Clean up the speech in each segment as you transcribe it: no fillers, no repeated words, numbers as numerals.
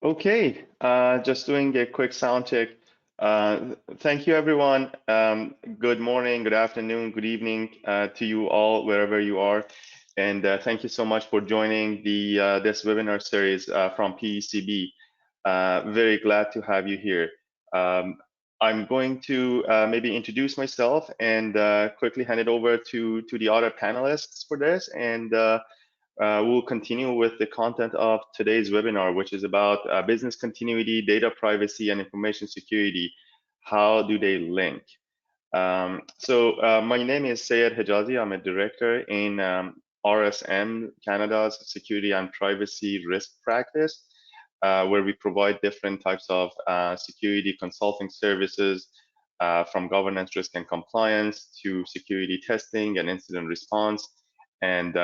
Okay, just doing a quick sound check. Thank you, everyone. Good morning, good afternoon, good evening to you all, wherever you are. And thank you so much for joining the this webinar series from PECB. Very glad to have you here. I'm going to maybe introduce myself and quickly hand it over to the other panelists for this. And we'll continue with the content of today's webinar, which is about business continuity, data privacy, and information security. How do they link? My name is Sayed Hijazi. I'm a director in RSM, Canada's Security and Privacy Risk Practice, where we provide different types of security consulting services, from governance, risk, and compliance to security testing and incident response, and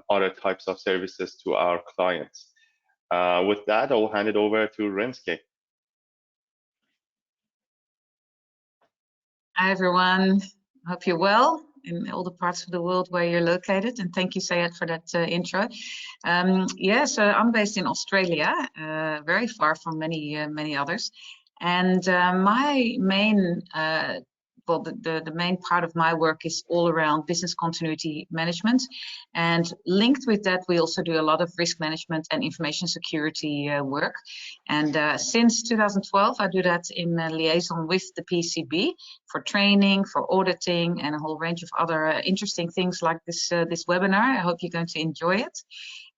other types of services to our clients. With that, I will hand it over to Renske. Hi, everyone. Hope you're well in all the parts of the world where you're located. And thank you, Sayed, for that intro. So I'm based in Australia, very far from many others. And my main the main part of my work is all around business continuity management. And linked with that, we also do a lot of risk management and information security work. And since 2012, I do that in liaison with the PCB for training, for auditing, and a whole range of other interesting things like this webinar. I hope you're going to enjoy it.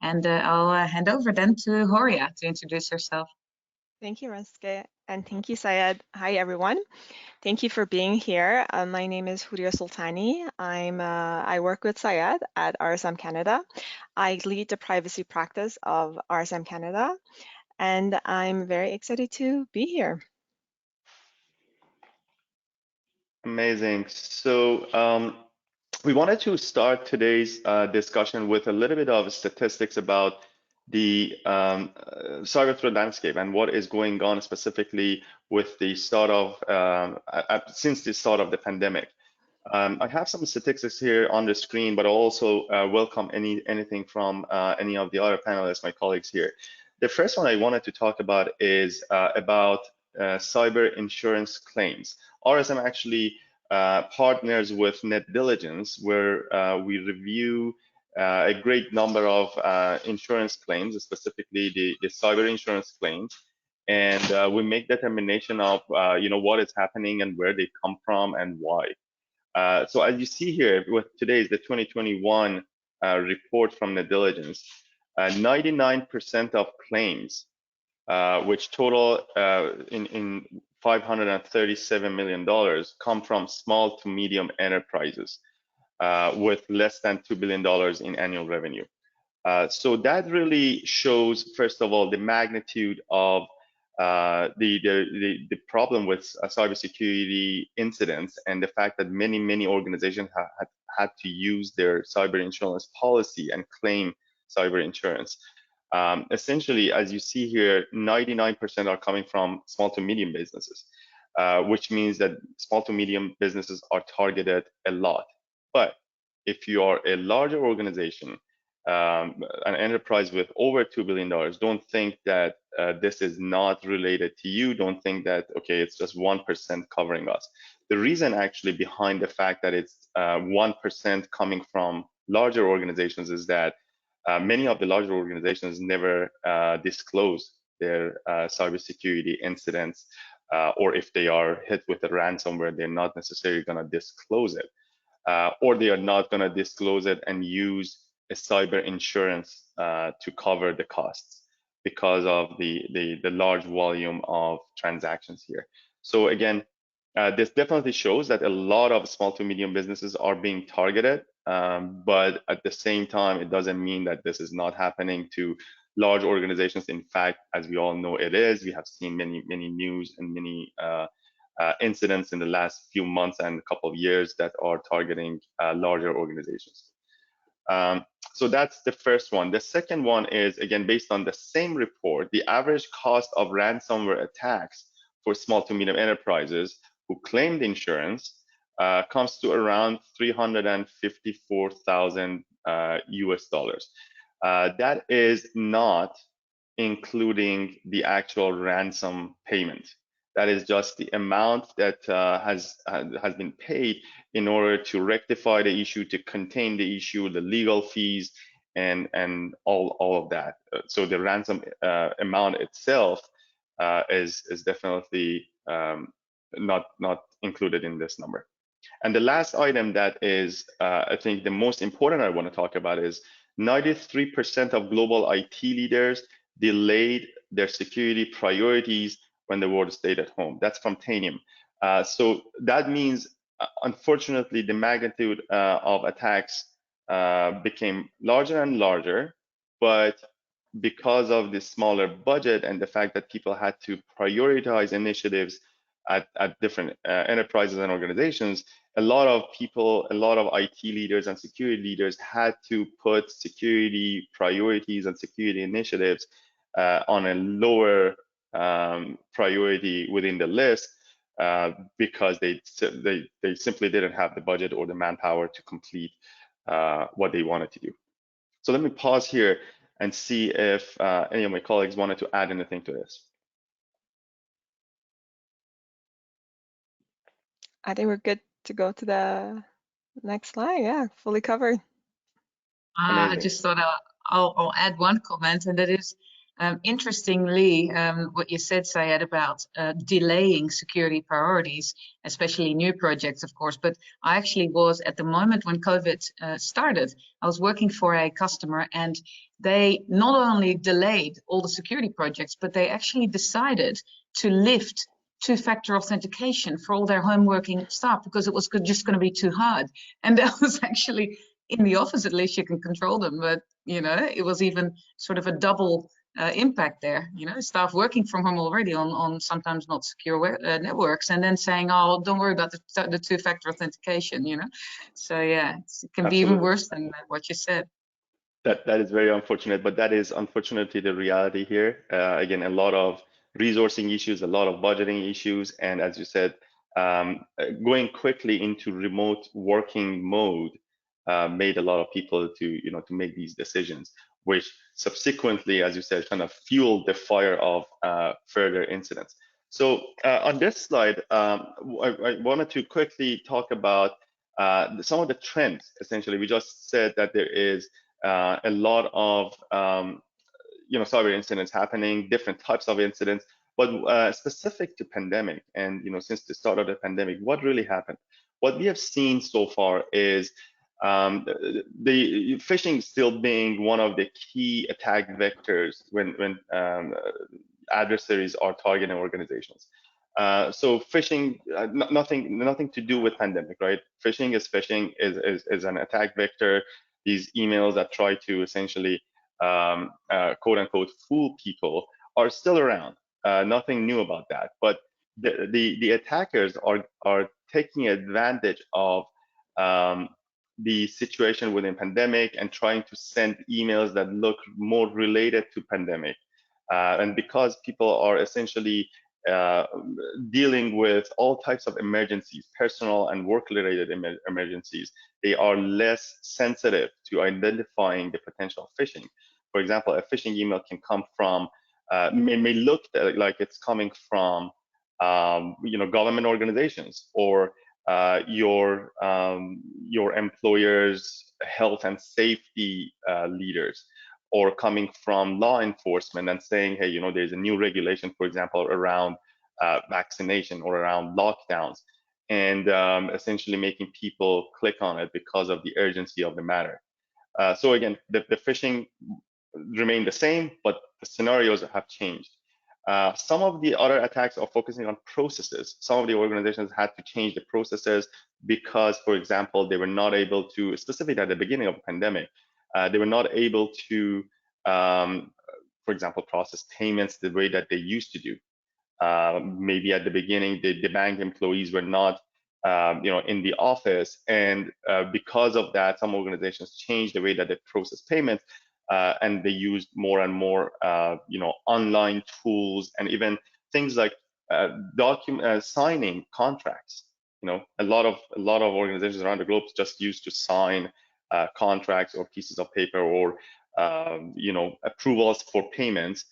And I'll hand over then to Horia to introduce herself. Thank you, Renske, and thank you, Sayed. Hi, everyone. Thank you for being here. My name is Huria Sultani. I work with Sayed at RSM Canada. I lead the privacy practice of RSM Canada, and I'm very excited to be here. Amazing. So we wanted to start today's discussion with a little bit of statistics about the cyber threat landscape and what is going on specifically with the start of since the start of the pandemic. I have some statistics here on the screen, but I also welcome anything from any of the other panelists, my colleagues here. The first one I wanted to talk about is about cyber insurance claims. RSM actually partners with Net Diligence, where we review a great number of insurance claims, specifically the cyber insurance claims, and we make determination of what is happening and where they come from and why. So as you see here, with today's the 2021 report from Net Diligence, 99% of claims, which total in $537 million, come from small to medium enterprises with less than $2 billion in annual revenue. So that really shows, first of all, the magnitude of the problem with cybersecurity incidents, and the fact that many organizations have had to use their cyber insurance policy and claim cyber insurance. Essentially, as you see here, 99% are coming from small to medium businesses, which means that small to medium businesses are targeted a lot. But if you are a larger organization, an enterprise with over $2 billion, don't think that this is not related to you. Don't think that, okay, it's just 1% covering us. The reason actually behind the fact that it's 1% coming from larger organizations is that many of the larger organizations never disclose their cybersecurity incidents, or if they are hit with a ransomware, they're not necessarily going to disclose it, or they are not going to disclose it and use a cyber insurance to cover the costs because of the large volume of transactions here. So again, this definitely shows that a lot of small to medium businesses are being targeted, but at the same time, it doesn't mean that this is not happening to large organizations. In fact, as we all know, it is. We have seen many news and many incidents in the last few months and a couple of years that are targeting larger organizations. So that's the first one. The second one is, again, based on the same report, the average cost of ransomware attacks for small to medium enterprises who claimed insurance comes to around $354,000 US. That is not including the actual ransom payment. That is just the amount that has been paid in order to rectify the issue, to contain the issue, the legal fees, and all of that. So the ransom amount itself is definitely not included in this number. And the last item that is, I think, the most important I want to talk about is 93% of global IT leaders delayed their security priorities when the world stayed at home. That's from Tanium. So that means, unfortunately, the magnitude of attacks became larger and larger, but because of the smaller budget and the fact that people had to prioritize initiatives at different enterprises and organizations, a lot of people, a lot of IT leaders and security leaders had to put security priorities and security initiatives on a lower priority within the list because they simply didn't have the budget or the manpower to complete what they wanted to do. So let me pause here and see if any of my colleagues wanted to add anything to this. I think we're good to go to the next slide. Yeah, fully covered. I just thought I'll add one comment, and that is, interestingly, what you said, Syed, about delaying security priorities, especially new projects, of course. But I actually was, at the moment when COVID started, I was working for a customer, and they not only delayed all the security projects, but they actually decided to lift two-factor authentication for all their home working staff because it was just going to be too hard. And that was actually, in the office, at least you can control them, but you know, it was even sort of a double impact there. You know, staff working from home already on sometimes not secure networks, and then saying, "Oh, don't worry about the two-factor authentication." You know, so yeah, it can be even worse than what you said. That is very unfortunate, but that is unfortunately the reality here. Again, a lot of resourcing issues, a lot of budgeting issues, and as you said, going quickly into remote working mode made a lot of people to make these decisions, which subsequently, as you said, kind of fueled the fire of further incidents. So on this slide, I wanted to quickly talk about some of the trends. Essentially, we just said that there is a lot of cyber incidents happening, different types of incidents, but specific to pandemic. And since the start of the pandemic, what really happened? What we have seen so far is the phishing still being one of the key attack vectors when adversaries are targeting organizations. So phishing, nothing to do with pandemic, right? Phishing is an attack vector. These emails that try to essentially quote unquote fool people are still around. Nothing new about that. But the attackers are taking advantage of the situation within pandemic and trying to send emails that look more related to pandemic. And because people are essentially dealing with all types of emergencies, personal and work-related emergencies, they are less sensitive to identifying the potential phishing. For example, a phishing email can come from, may look like it's coming from, government organizations or your employer's health and safety leaders, or coming from law enforcement and saying, hey, there's a new regulation, for example, around vaccination or around lockdowns, and essentially making people click on it because of the urgency of the matter. So again, the phishing remain the same, but the scenarios have changed. Some of the other attacks are focusing on processes. Some of the organizations had to change the processes because, for example, they were not able to, specifically at the beginning of the pandemic, they were not able to, for example, process payments the way that they used to do. Maybe at the beginning, the bank employees were not, in the office, and because of that, some organizations changed the way that they process payments, and they used more and more, online tools, and even things like signing contracts. A lot of organizations around the globe just used to sign contracts or pieces of paper or approvals for payments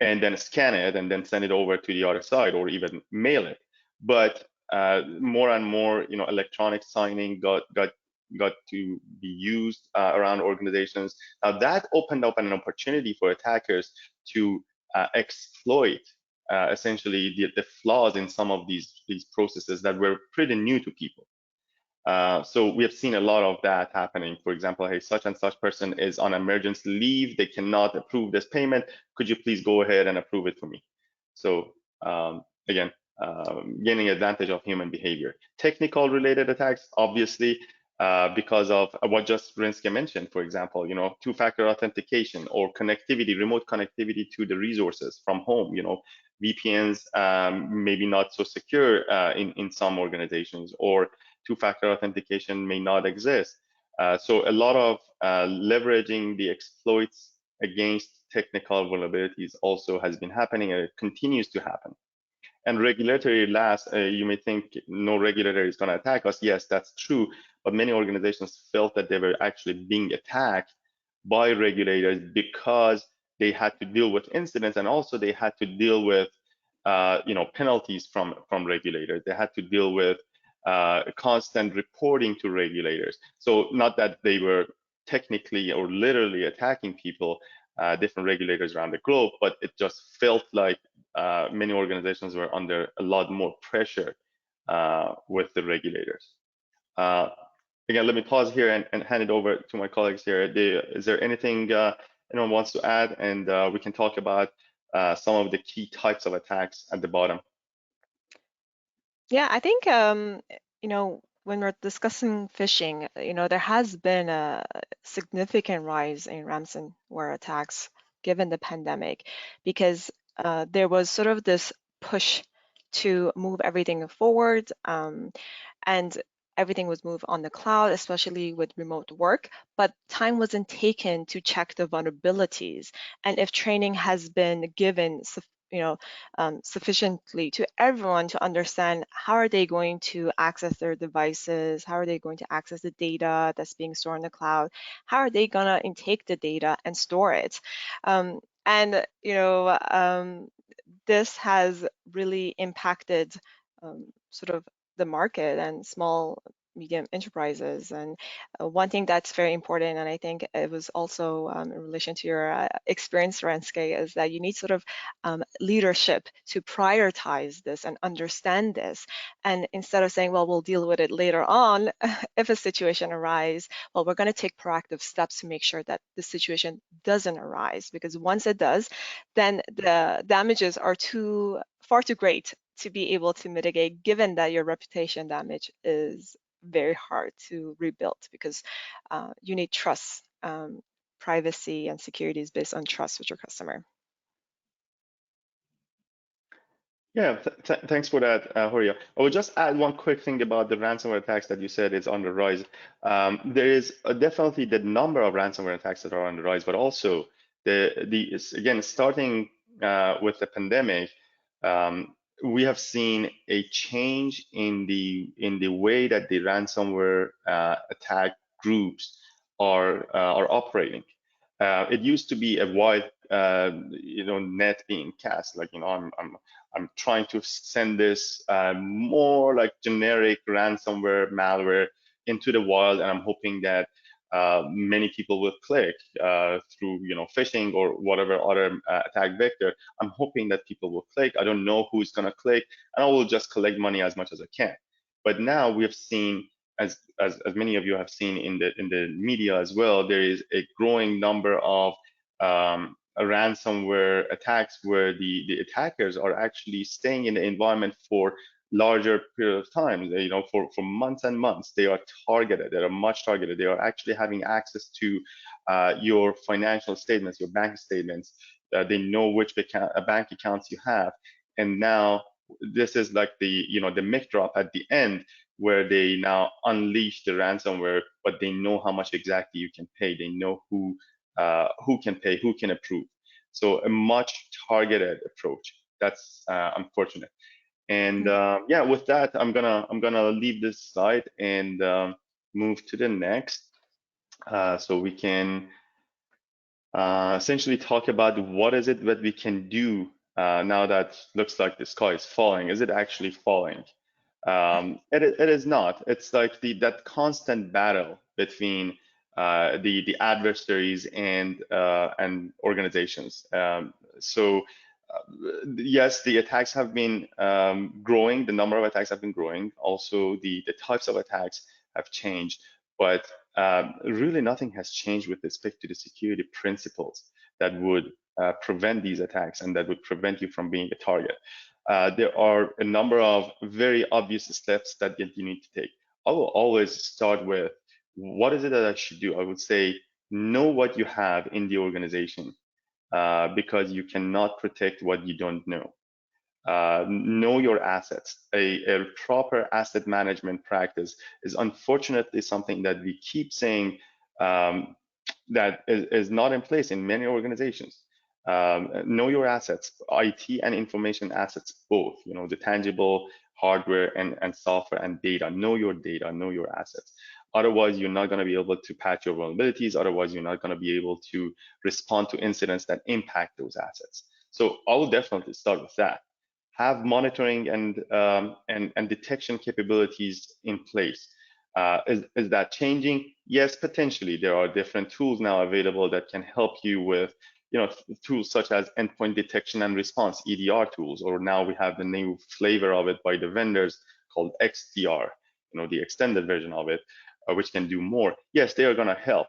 and then scan it and then send it over to the other side or even mail it. But more and more, electronic signing got to be used around organizations. Now that opened up an opportunity for attackers to exploit essentially the flaws in some of these processes that were pretty new to people. So we have seen a lot of that happening. For example, hey, such and such person is on emergency leave. They cannot approve this payment. Could you please go ahead and approve it for me? So again, gaining advantage of human behavior. Technical related attacks, obviously, because of what just Renske mentioned, for example, two-factor authentication or connectivity, remote connectivity to the resources from home. VPNs maybe not so secure in some organizations, or two-factor authentication may not exist. So a lot of leveraging the exploits against technical vulnerabilities also has been happening, and it continues to happen. And regulatory last, you may think no regulator is going to attack us. Yes, that's true. But many organizations felt that they were actually being attacked by regulators because they had to deal with incidents, and also they had to deal with penalties from regulators. They had to deal with constant reporting to regulators. So not that they were technically or literally attacking people, different regulators around the globe, but it just felt like many organizations were under a lot more pressure with the regulators. Again, let me pause here and hand it over to my colleagues here. Is there anything anyone wants to add? And we can talk about some of the key types of attacks at the bottom. Yeah, I think, when we're discussing phishing, there has been a significant rise in ransomware attacks given the pandemic, because there was sort of this push to move everything forward, and everything was moved on the cloud, especially with remote work, but time wasn't taken to check the vulnerabilities. And if training has been given sufficiently to everyone to understand how are they going to access their devices, how are they going to access the data that's being stored in the cloud, how are they going to intake the data and store it. This has really impacted sort of the market and small medium enterprises. And one thing that's very important, and I think it was also in relation to your experience, Renske, is that you need sort of leadership to prioritize this and understand this. And instead of saying, well, we'll deal with it later on, if a situation arises, well, we're going to take proactive steps to make sure that the situation doesn't arise, because once it does, then the damages are far too great to be able to mitigate, given that your reputation damage is very hard to rebuild, because you need trust. Privacy and security is based on trust with your customer. Yeah, thanks for that, Horia. I will just add one quick thing about the ransomware attacks that you said is on the rise. There is definitely the number of ransomware attacks that are on the rise, but also again, starting with the pandemic, we have seen a change in the way that the ransomware attack groups are operating. It used to be a wide net being cast, like I'm trying to send this more like generic ransomware malware into the wild, and I'm hoping that many people will click through phishing or whatever other attack vector. I'm hoping that people will click. I don't know who's going to click, and I will just collect money as much as I can. But now we have seen, as many of you have seen in the media as well, there is a growing number of ransomware attacks where the attackers are actually staying in the environment for larger period of time, for months and months. They are targeted. They are much targeted. They are actually having access to your financial statements, your bank statements. They know which bank accounts you have. And now this is like the mic drop at the end, where they now unleash the ransomware, but they know how much exactly you can pay. They know who can pay, who can approve. So a much targeted approach. That's unfortunate. And yeah, with that, I'm gonna leave this slide and move to the next, so we can essentially talk about what is it that we can do now that looks like the sky is falling. Is it actually falling? It is not. It's like that constant battle between the adversaries and organizations. Yes, the attacks have been growing. The number of attacks have been growing. Also, the types of attacks have changed, but really nothing has changed with respect to the security principles that would prevent these attacks and that would prevent you from being a target. There are a number of very obvious steps that you need to take. I will always start with, what is it that I should do? I would say, know what you have in the organization, because you cannot protect what you don't know. Know your assets. A proper asset management practice is unfortunately something that we keep saying that is not in place in many organizations. Know your assets, IT and information assets, both, the tangible hardware and software and data. Know your data, know your assets. Otherwise, you're not going to be able to patch your vulnerabilities. Otherwise, you're not going to be able to respond to incidents that impact those assets. So I will definitely start with that. Have monitoring and detection capabilities in place. Is that changing? Yes, potentially. There are different tools now available that can help you with, tools such as endpoint detection and response, EDR tools, or now we have the new flavor of it by the vendors called XDR, the extended version of it, which can do more. Yes, they are going to help,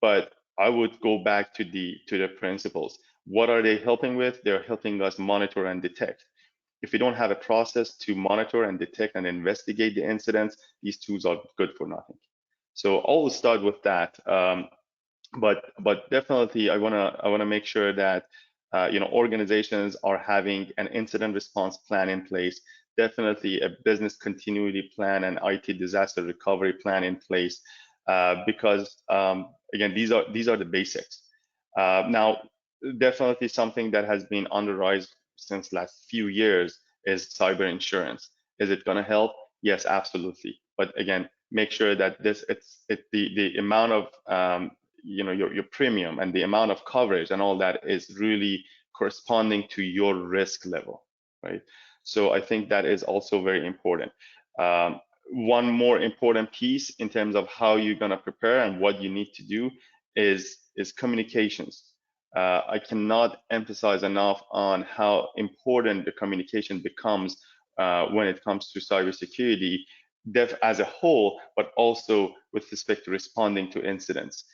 but I would go back to the principles. What are they helping with? They're helping us monitor and detect. If we don't have a process to monitor and detect and investigate the incidents, these tools are good for nothing. So I'll start with that. But definitely, I wanna make sure that organizations are having an incident response plan in place. Definitely a business continuity plan and IT disaster recovery plan in place, because again, these are the basics. Now, definitely something that has been on the rise since last few years is cyber insurance. Is it going to help? Yes, absolutely. But again, make sure that the amount of your premium and the amount of coverage and all that is really corresponding to your risk level, right? So I think that is also very important. One more important piece in terms of how you're going to prepare and what you need to do is communications. I cannot emphasize enough on how important the communication becomes when it comes to cybersecurity, as a whole, but also with respect to responding to incidents.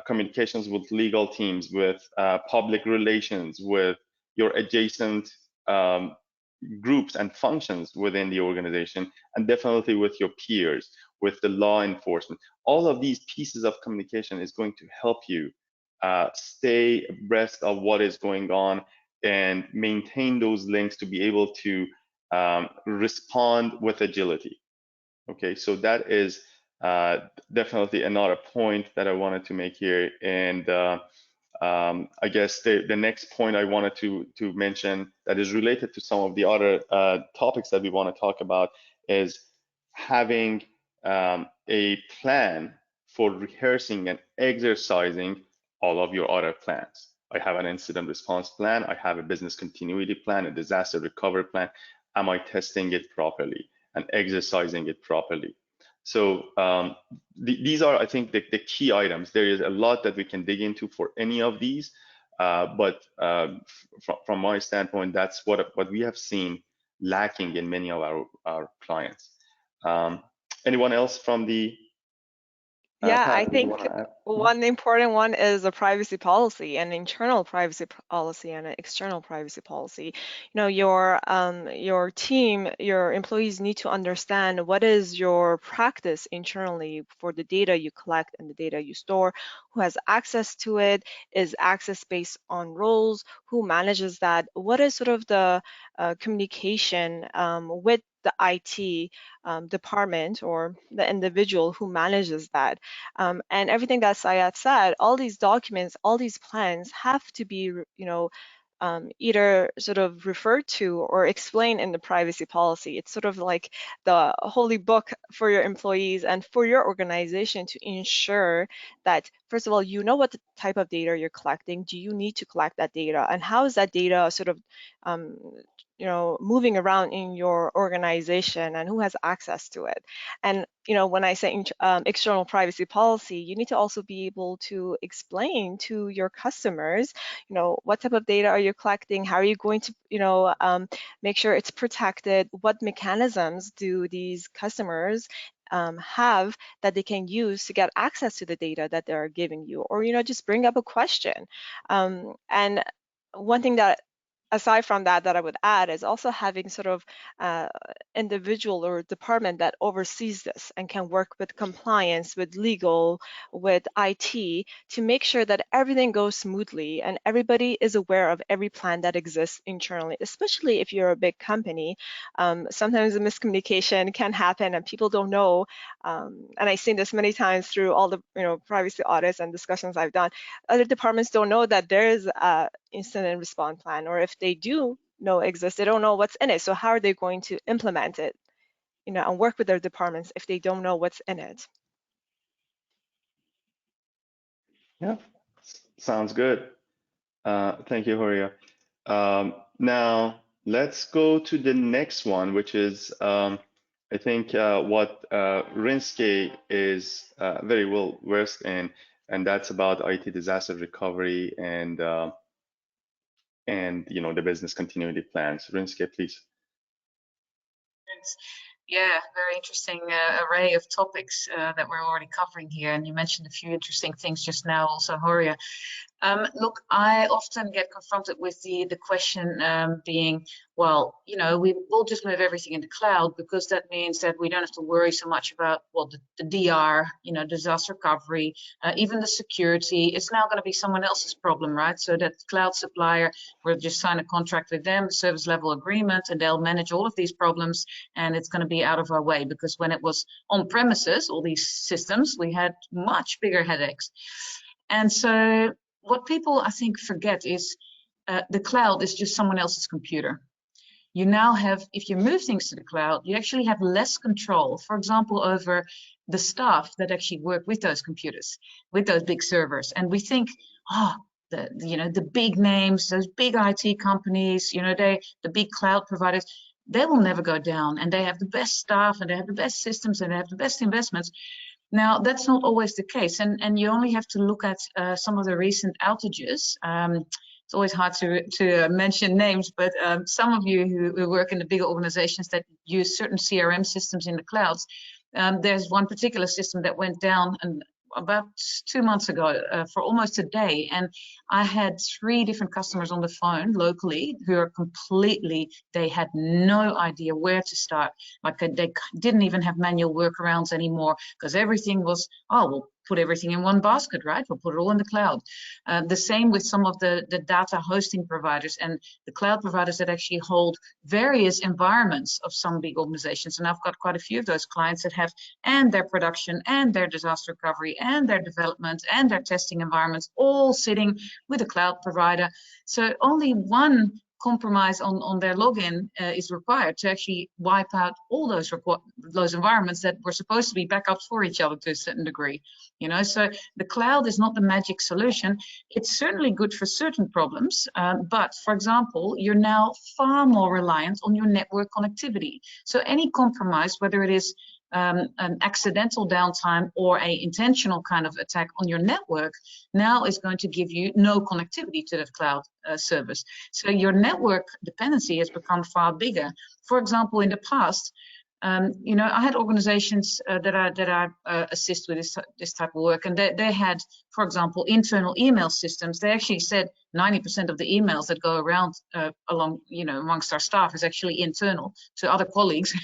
Communications with legal teams, with public relations, with your adjacent groups and functions within the organization, and definitely with your peers, with the law enforcement. All of these pieces of communication is going to help you stay abreast of what is going on and maintain those links to be able to respond with agility. Okay, so that is definitely another point that I wanted to make here. And I guess the next point I wanted to mention that is related to some of the other topics that we want to talk about is having a plan for rehearsing and exercising all of your other plans. I have an incident response plan. I have a business continuity plan, a disaster recovery plan. Am I testing it properly and exercising it properly? So these are, I think, the key items. There is a lot that we can dig into for any of these, but from my standpoint, that's what we have seen lacking in many of our clients. Anyone else from the Yeah, I panel you think want to add? one important one is a privacy policy, an internal privacy policy and an external privacy policy. Your team, your employees need to understand what is your practice internally for the data you collect and the data you store, who has access to it, is access based on roles, who manages that, what is sort of the communication with the IT department or the individual who manages that. And everything that Syed said, all these documents, all these plans have to be, either sort of referred to or explained in the privacy policy. It's sort of like the holy book for your employees and for your organization to ensure that first of all, you know what the type of data you're collecting. Do you need to collect that data? And how is that data sort of moving around in your organization, and who has access to it? And when I say external privacy policy, you need to also be able to explain to your customers, what type of data are you collecting? How are you going to, make sure it's protected? What mechanisms do these customers have that they can use to get access to the data that they're giving you? Or just bring up a question. And one thing that, aside from that I would add, is also having sort of individual or department that oversees this and can work with compliance, with legal, with IT, to make sure that everything goes smoothly and everybody is aware of every plan that exists internally, especially if you're a big company. Sometimes a miscommunication can happen and people don't know, and I've seen this many times through all the privacy audits and discussions I've done. Other departments don't know that there is a incident response plan, or if they do know exists, they don't know what's in it. So how are they going to implement it, and work with their departments if they don't know what's in it? Yeah, sounds good. Thank you, Horia. Now let's go to the next one, which is I think what Rinske is very well versed in, and that's about IT disaster recovery and the business continuity plans. Rinske, please. Thanks. Yeah, very interesting array of topics that we're already covering here, and you mentioned a few interesting things just now also, Horia. Look, I often get confronted with the question being, well, we'll just move everything in the cloud because that means that we don't have to worry so much about, well, the DR, disaster recovery, even the security. It's now going to be someone else's problem, right? So that cloud supplier, we'll just sign a contract with them, service level agreement, and they'll manage all of these problems, and it's going to be out of our way. Because when it was on premises, all these systems, we had much bigger headaches. And so what people, I think, forget is the cloud is just someone else's computer. You now have, if you move things to the cloud, you actually have less control, for example, over the staff that actually work with those computers, with those big servers. And we think, the big names, those big IT companies, the big cloud providers, they will never go down, and they have the best staff, and they have the best systems, and they have the best investments. Now, that's not always the case, and you only have to look at some of the recent outages. It's always hard to mention names, but some of you who work in the bigger organizations that use certain CRM systems in the clouds, there's one particular system that went down about 2 months ago for almost a day, and I had 3 different customers on the phone locally who are they had no idea where to start. Like they didn't even have manual workarounds anymore, because everything was, we'll put everything in one basket, right? We'll put it all in the cloud. The same with some of the data hosting providers and the cloud providers that actually hold various environments of some big organizations. And I've got quite a few of those clients that have and their production and their disaster recovery and their development and their testing environments all sitting with a cloud provider. So only one compromise on their login is required to actually wipe out all those environments that were supposed to be backups for each other to a certain degree. So the cloud is not the magic solution. It's certainly good for certain problems, but for example, you're now far more reliant on your network connectivity. So any compromise, whether it is an accidental downtime or a intentional kind of attack on your network, now is going to give you no connectivity to that cloud service. So your network dependency has become far bigger. For example, in the past, I had organizations that I assist with this type of work, and they had, for example, internal email systems. They actually said 90% of the emails that go around amongst our staff is actually internal to other colleagues,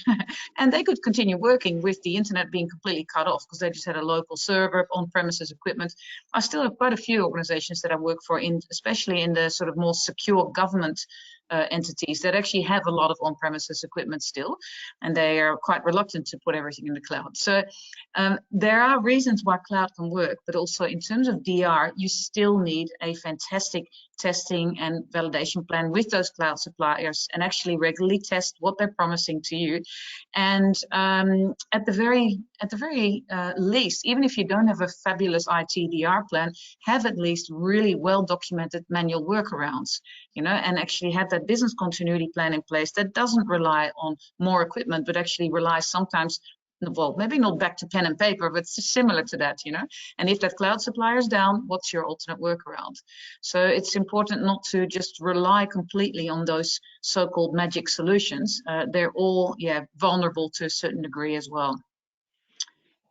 and they could continue working with the internet being completely cut off because they just had a local server, on-premises equipment. I still have quite a few organizations that I work for, especially in the sort of more secure government entities that actually have a lot of on-premises equipment still, and they are quite reluctant to put everything in the cloud. So there are reasons why cloud can work, but also in terms of DR, you still need a fantastic testing and validation plan with those cloud suppliers and actually regularly test what they're promising to you. And at the very least, even if you don't have a fabulous ITDR plan, have at least really well documented manual workarounds, and actually have that business continuity plan in place that doesn't rely on more equipment, but actually relies sometimes, well, maybe not back to pen and paper, but similar to that, And if that cloud supplier is down, what's your alternate workaround? So it's important not to just rely completely on those so-called magic solutions. They're all, vulnerable to a certain degree as well.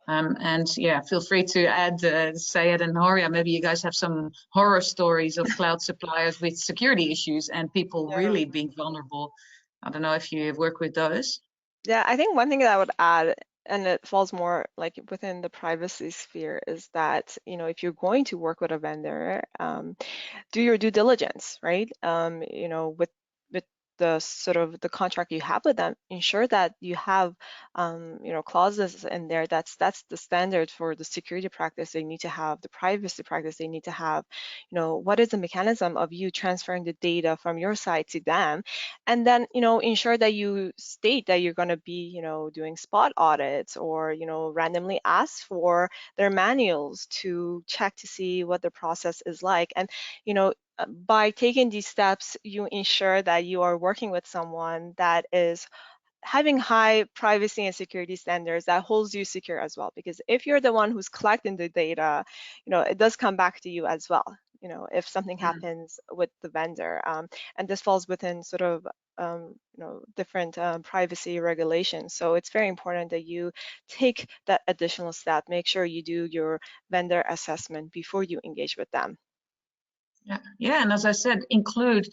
And feel free to add, Syed and Horia, maybe you guys have some horror stories of cloud suppliers with security issues and people really being vulnerable. I don't know if you work with those. Yeah, I think one thing that I would add, and it falls more like within the privacy sphere, is that, if you're going to work with a vendor, do your due diligence, right? With the sort of the contract you have with them, ensure that you have, clauses in there that's the standard for the security practice they need to have, the privacy practice they need to have. What is the mechanism of you transferring the data from your side to them, and then ensure that you state that you're going to be doing spot audits, or randomly ask for their manuals to check to see what the process is like. And by taking these steps, you ensure that you are working with someone that is having high privacy and security standards that holds you secure as well. Because if you're the one who's collecting the data, it does come back to you as well, if something happens with the vendor. And this falls within sort of different privacy regulations. So it's very important that you take that additional step. Make sure you do your vendor assessment before you engage with them. Yeah, and as I said, include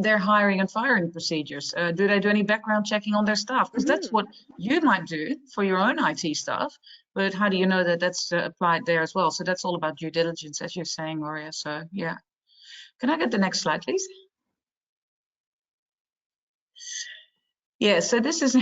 their hiring and firing procedures. Do they do any background checking on their staff? Because that's what you might do for your own IT staff, but how do you know that that's applied there as well? So that's all about due diligence, as you're saying, Aurea. So yeah. Can I get the next slide, please? Yeah, so this is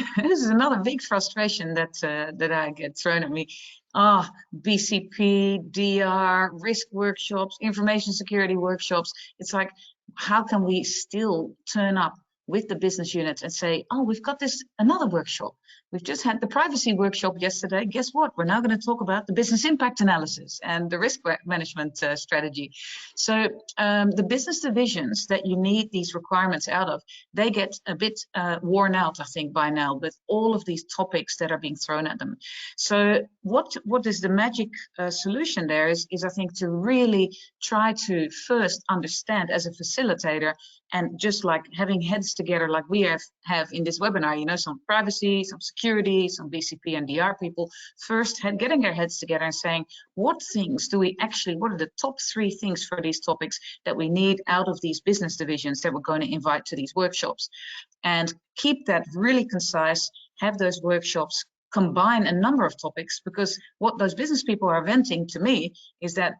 another big frustration that I get thrown at me. BCP, DR, risk workshops, information security workshops. It's like, how can we still turn up with the business units and say, oh, we've got another workshop. We've just had the privacy workshop yesterday. Guess what? We're now going to talk about the business impact analysis and the risk management strategy. So the business divisions that you need these requirements out of, they get a bit worn out, I think, by now, with all of these topics that are being thrown at them. So what is the magic solution there is I think to really try to first understand as a facilitator, and just like having heads together like we have in this webinar, some privacy, some security, some BCP and DR people, first getting their heads together and saying, what are the top 3 things for these topics that we need out of these business divisions that we're going to invite to these workshops? And keep that really concise, have those workshops combine a number of topics, because what those business people are venting to me is that,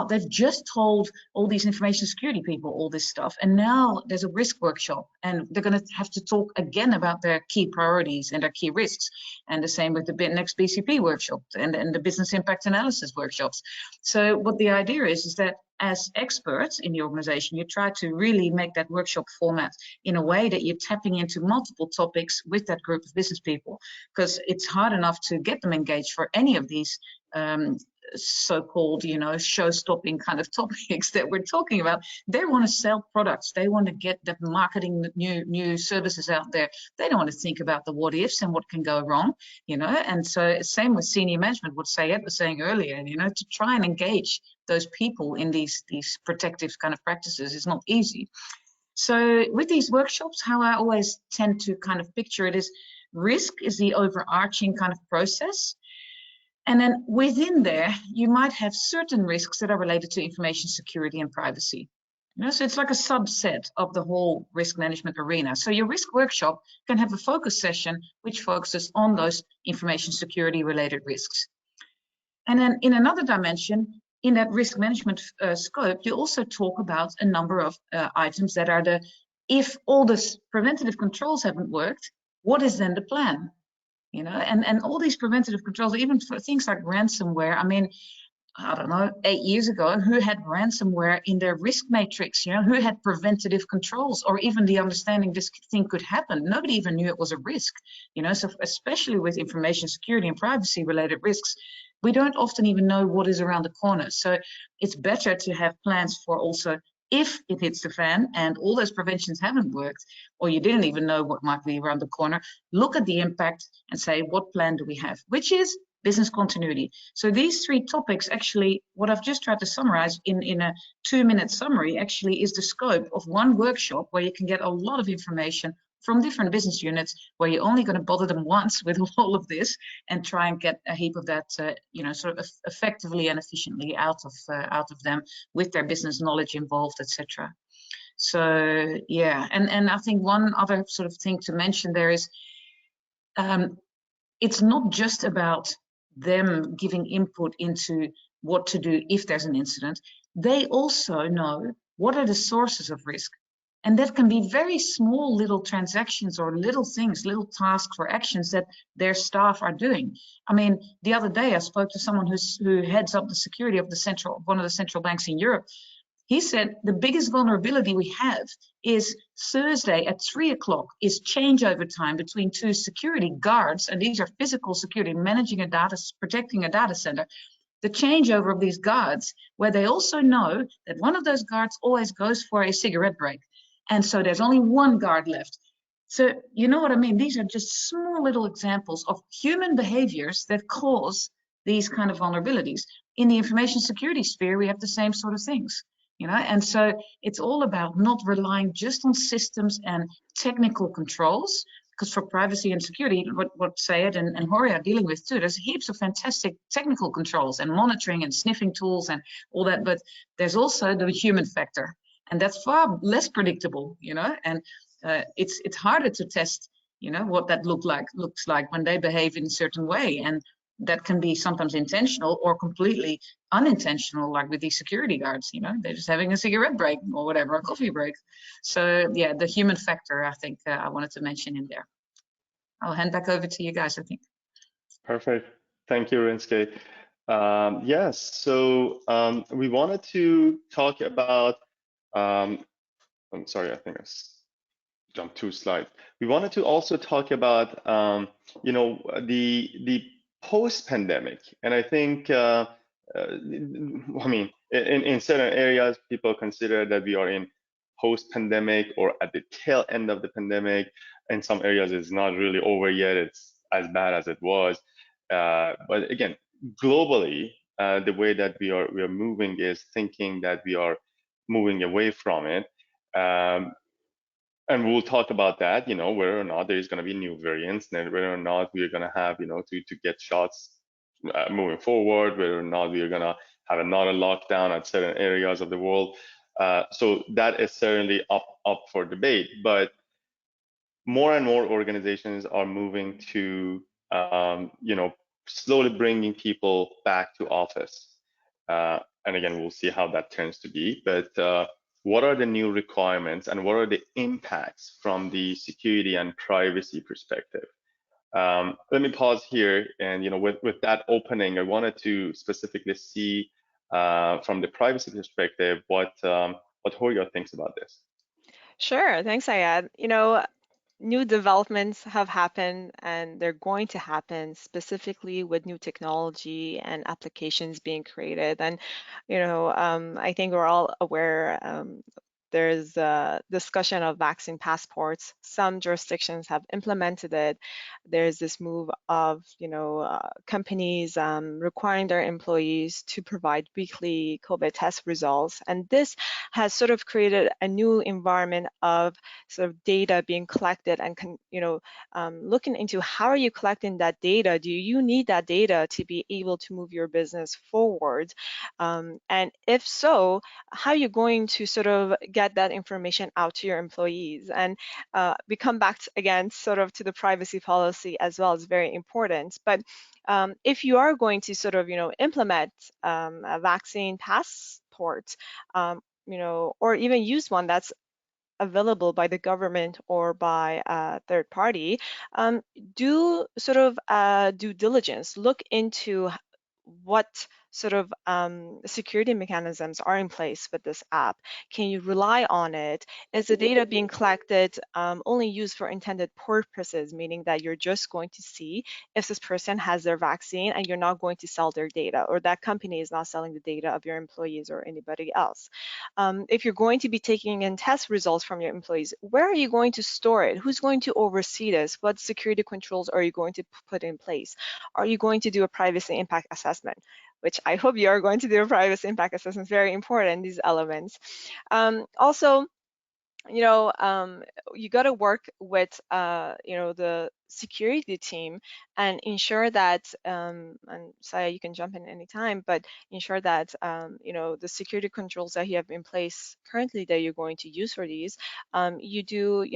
they've just told all these information security people all this stuff, and now there's a risk workshop, and they're going to have to talk again about their key priorities and their key risks. And the same with the next BCP workshop and the business impact analysis workshops. So what the idea is that as experts in the organization, you try to really make that workshop format in a way that you're tapping into multiple topics with that group of business people, because it's hard enough to get them engaged for any of these so-called, show-stopping kind of topics that we're talking about. They want to sell products. They want to get the marketing new services out there. They don't want to think about the what ifs and what can go wrong, And so same with senior management, what Syed was saying earlier, to try and engage those people in these protective kind of practices is not easy. So with these workshops, how I always tend to kind of picture it is, risk is the overarching kind of process. And then within there, you might have certain risks that are related to information security and privacy. So it's like a subset of the whole risk management arena. So your risk workshop can have a focus session which focuses on those information security related risks. And then in another dimension, in that risk management scope, you also talk about a number of items that are if all the preventative controls haven't worked, what is then the plan? And all these preventative controls, even for things like ransomware, I mean, I don't know, 8 years ago, who had ransomware in their risk matrix, you know, who had preventative controls or even the understanding this thing could happen. Nobody even knew it was a risk, you know, so especially with information security and privacy related risks, we don't often even know what is around the corner. So it's better to have plans for also if it hits the fan and all those preventions haven't worked, or you didn't even know what might be around the corner, look at the impact and say, what plan do we have? Which is business continuity. So these 3 topics, actually, what I've just tried to summarize in a 2-minute summary, actually is the scope of one workshop where you can get a lot of information from different business units, where you're only going to bother them once with all of this and try and get a heap of that, you know, sort of effectively and efficiently out of them with their business knowledge involved, etc. So yeah, and I think one other sort of thing to mention there is, it's not just about them giving input into what to do if there's an incident. They also know what are the sources of risk. And that can be very small little transactions or little things, little tasks or actions that their staff are doing. I mean, the other day I spoke to someone who heads up the security of one of the central banks in Europe. He said the biggest vulnerability we have is Thursday at 3 o'clock is changeover time between 2 security guards, and these are physical security, protecting a data center. The changeover of these guards, where they also know that one of those guards always goes for a cigarette break. And so there's only one guard left. So you know what I mean? These are just small little examples of human behaviors that cause these kind of vulnerabilities. In the information security sphere, we have the same sort of things. You know, and so it's all about not relying just on systems and technical controls, because for privacy and security, what Syed and Hori are dealing with too, there's heaps of fantastic technical controls and monitoring and sniffing tools and all that, but there's also the human factor, and that's far less predictable, you know, and it's harder to test, you know, what that looks like when they behave in a certain way, and that can be sometimes intentional or completely unintentional, like with these security guards, you know, they're just having a cigarette break or whatever, a coffee break. So yeah, the human factor, I think I wanted to mention in there. I'll hand back over to you guys, I think. Perfect. Thank you, Rinske. Yes, so we wanted to talk about, I'm sorry, I think I jumped 2 slides. We wanted to also talk about, you know, the post-pandemic, and I think, I mean, in certain areas, people consider that we are in post-pandemic or at the tail end of the pandemic. In some areas, it's not really over yet. It's as bad as it was. But again, globally, the way that we are moving is thinking that we are moving away from it. And we'll talk about that, you know, whether or not there's going to be new variants, and whether or not we're going to have, you know, to get shots moving forward, whether or not we're going to have another lockdown at certain areas of the world. So that is certainly up for debate. But more and more organizations are moving to, you know, slowly bringing people back to office. And again, we'll see how that turns to be. But what are the new requirements and what are the impacts from the security and privacy perspective? Let me pause here, and you know, with that opening, I wanted to specifically see from the privacy perspective what Horia thinks about this. Sure, thanks, Syed. You know, new developments have happened and they're going to happen, specifically with new technology and applications being created. And, you know, I think we're all aware there's a discussion of vaccine passports. Some jurisdictions have implemented it. There's this move of, you know, companies requiring their employees to provide weekly COVID test results. And this has sort of created a new environment of sort of data being collected and, you know, looking into how are you collecting that data? Do you need that data to be able to move your business forward? And if so, how are you going to sort of get that information out to your employees? And we come back again sort of to the privacy policy as well. Is very important. But if you are going to sort of, you know, implement a vaccine passport, you know, or even use one that's available by the government or by a third party, do sort of due diligence, look into what sort of security mechanisms are in place with this app? Can you rely on it? Is the data being collected only used for intended purposes, meaning that you're just going to see if this person has their vaccine and you're not going to sell their data, or that company is not selling the data of your employees or anybody else? If you're going to be taking in test results from your employees, where are you going to store it? Who's going to oversee this? What security controls are you going to put in place? Are you going to do a privacy impact assessment? Which I hope you are going to do a privacy impact assessment. Very important, these elements. Also, you got to work with the security team and ensure that and Saya, you can jump in anytime, but ensure that the security controls that you have in place currently that you're going to use for these, you do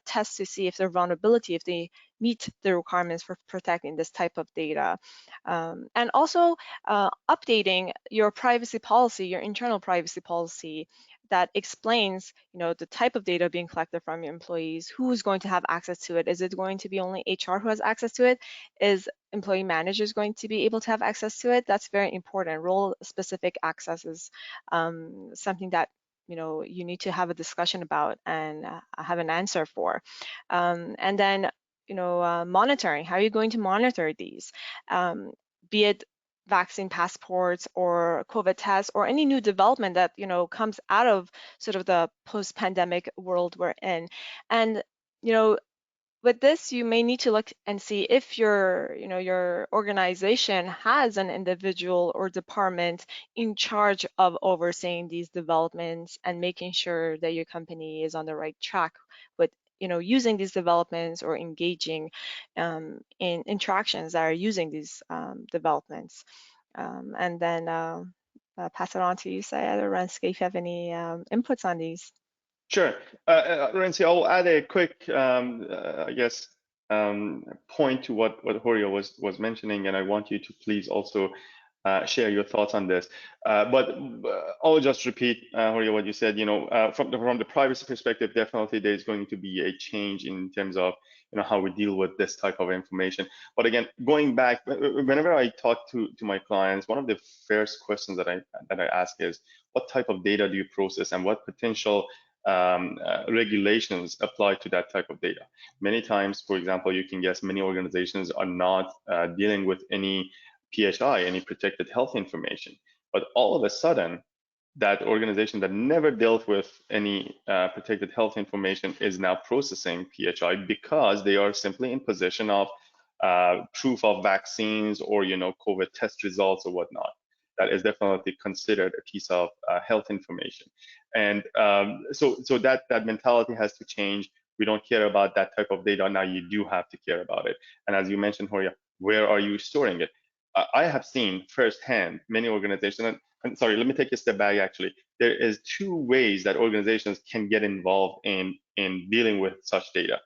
tests to see if they're vulnerability, if they meet the requirements for protecting this type of data, and also updating your privacy policy, your internal privacy policy, that explains, the type of data being collected from your employees, who is going to have access to it. Is it going to be only HR who has access to it? Is employee managers going to be able to have access to it? That's very important. Role-specific access is something that you need to have a discussion about and have an answer for. And then, monitoring. How are you going to monitor these? Be it vaccine passports or COVID tests or any new development that comes out of sort of the post-pandemic world we're in. And with this, you may need to look and see if your organization has an individual or department in charge of overseeing these developments and making sure that your company is on the right track with using these developments or engaging in interactions that are using these developments. And then pass it on to you, Syed or Renske, if you have any inputs on these. Sure. Renzi, I'll add a quick, point to what Horia was mentioning, and I want you to please also share your thoughts on this. But I'll just repeat, Horia, what you said. From the privacy perspective, definitely there's going to be a change in terms of how we deal with this type of information. But again, going back, whenever I talk to my clients, one of the first questions that I ask is, what type of data do you process, and what potential regulations apply to that type of data? Many times, for example, you can guess many organizations are not dealing with any PHI, any protected health information. But all of a sudden, that organization that never dealt with any protected health information is now processing PHI because they are simply in possession of proof of vaccines or COVID test results or whatnot. That is definitely considered a piece of health information. And so that mentality has to change. We don't care about that type of data. Now you do have to care about it. And as you mentioned, Horia, where are you storing it? I have seen firsthand many organizations, and sorry, let me take a step back actually. There is two ways that organizations can get involved in dealing with such data.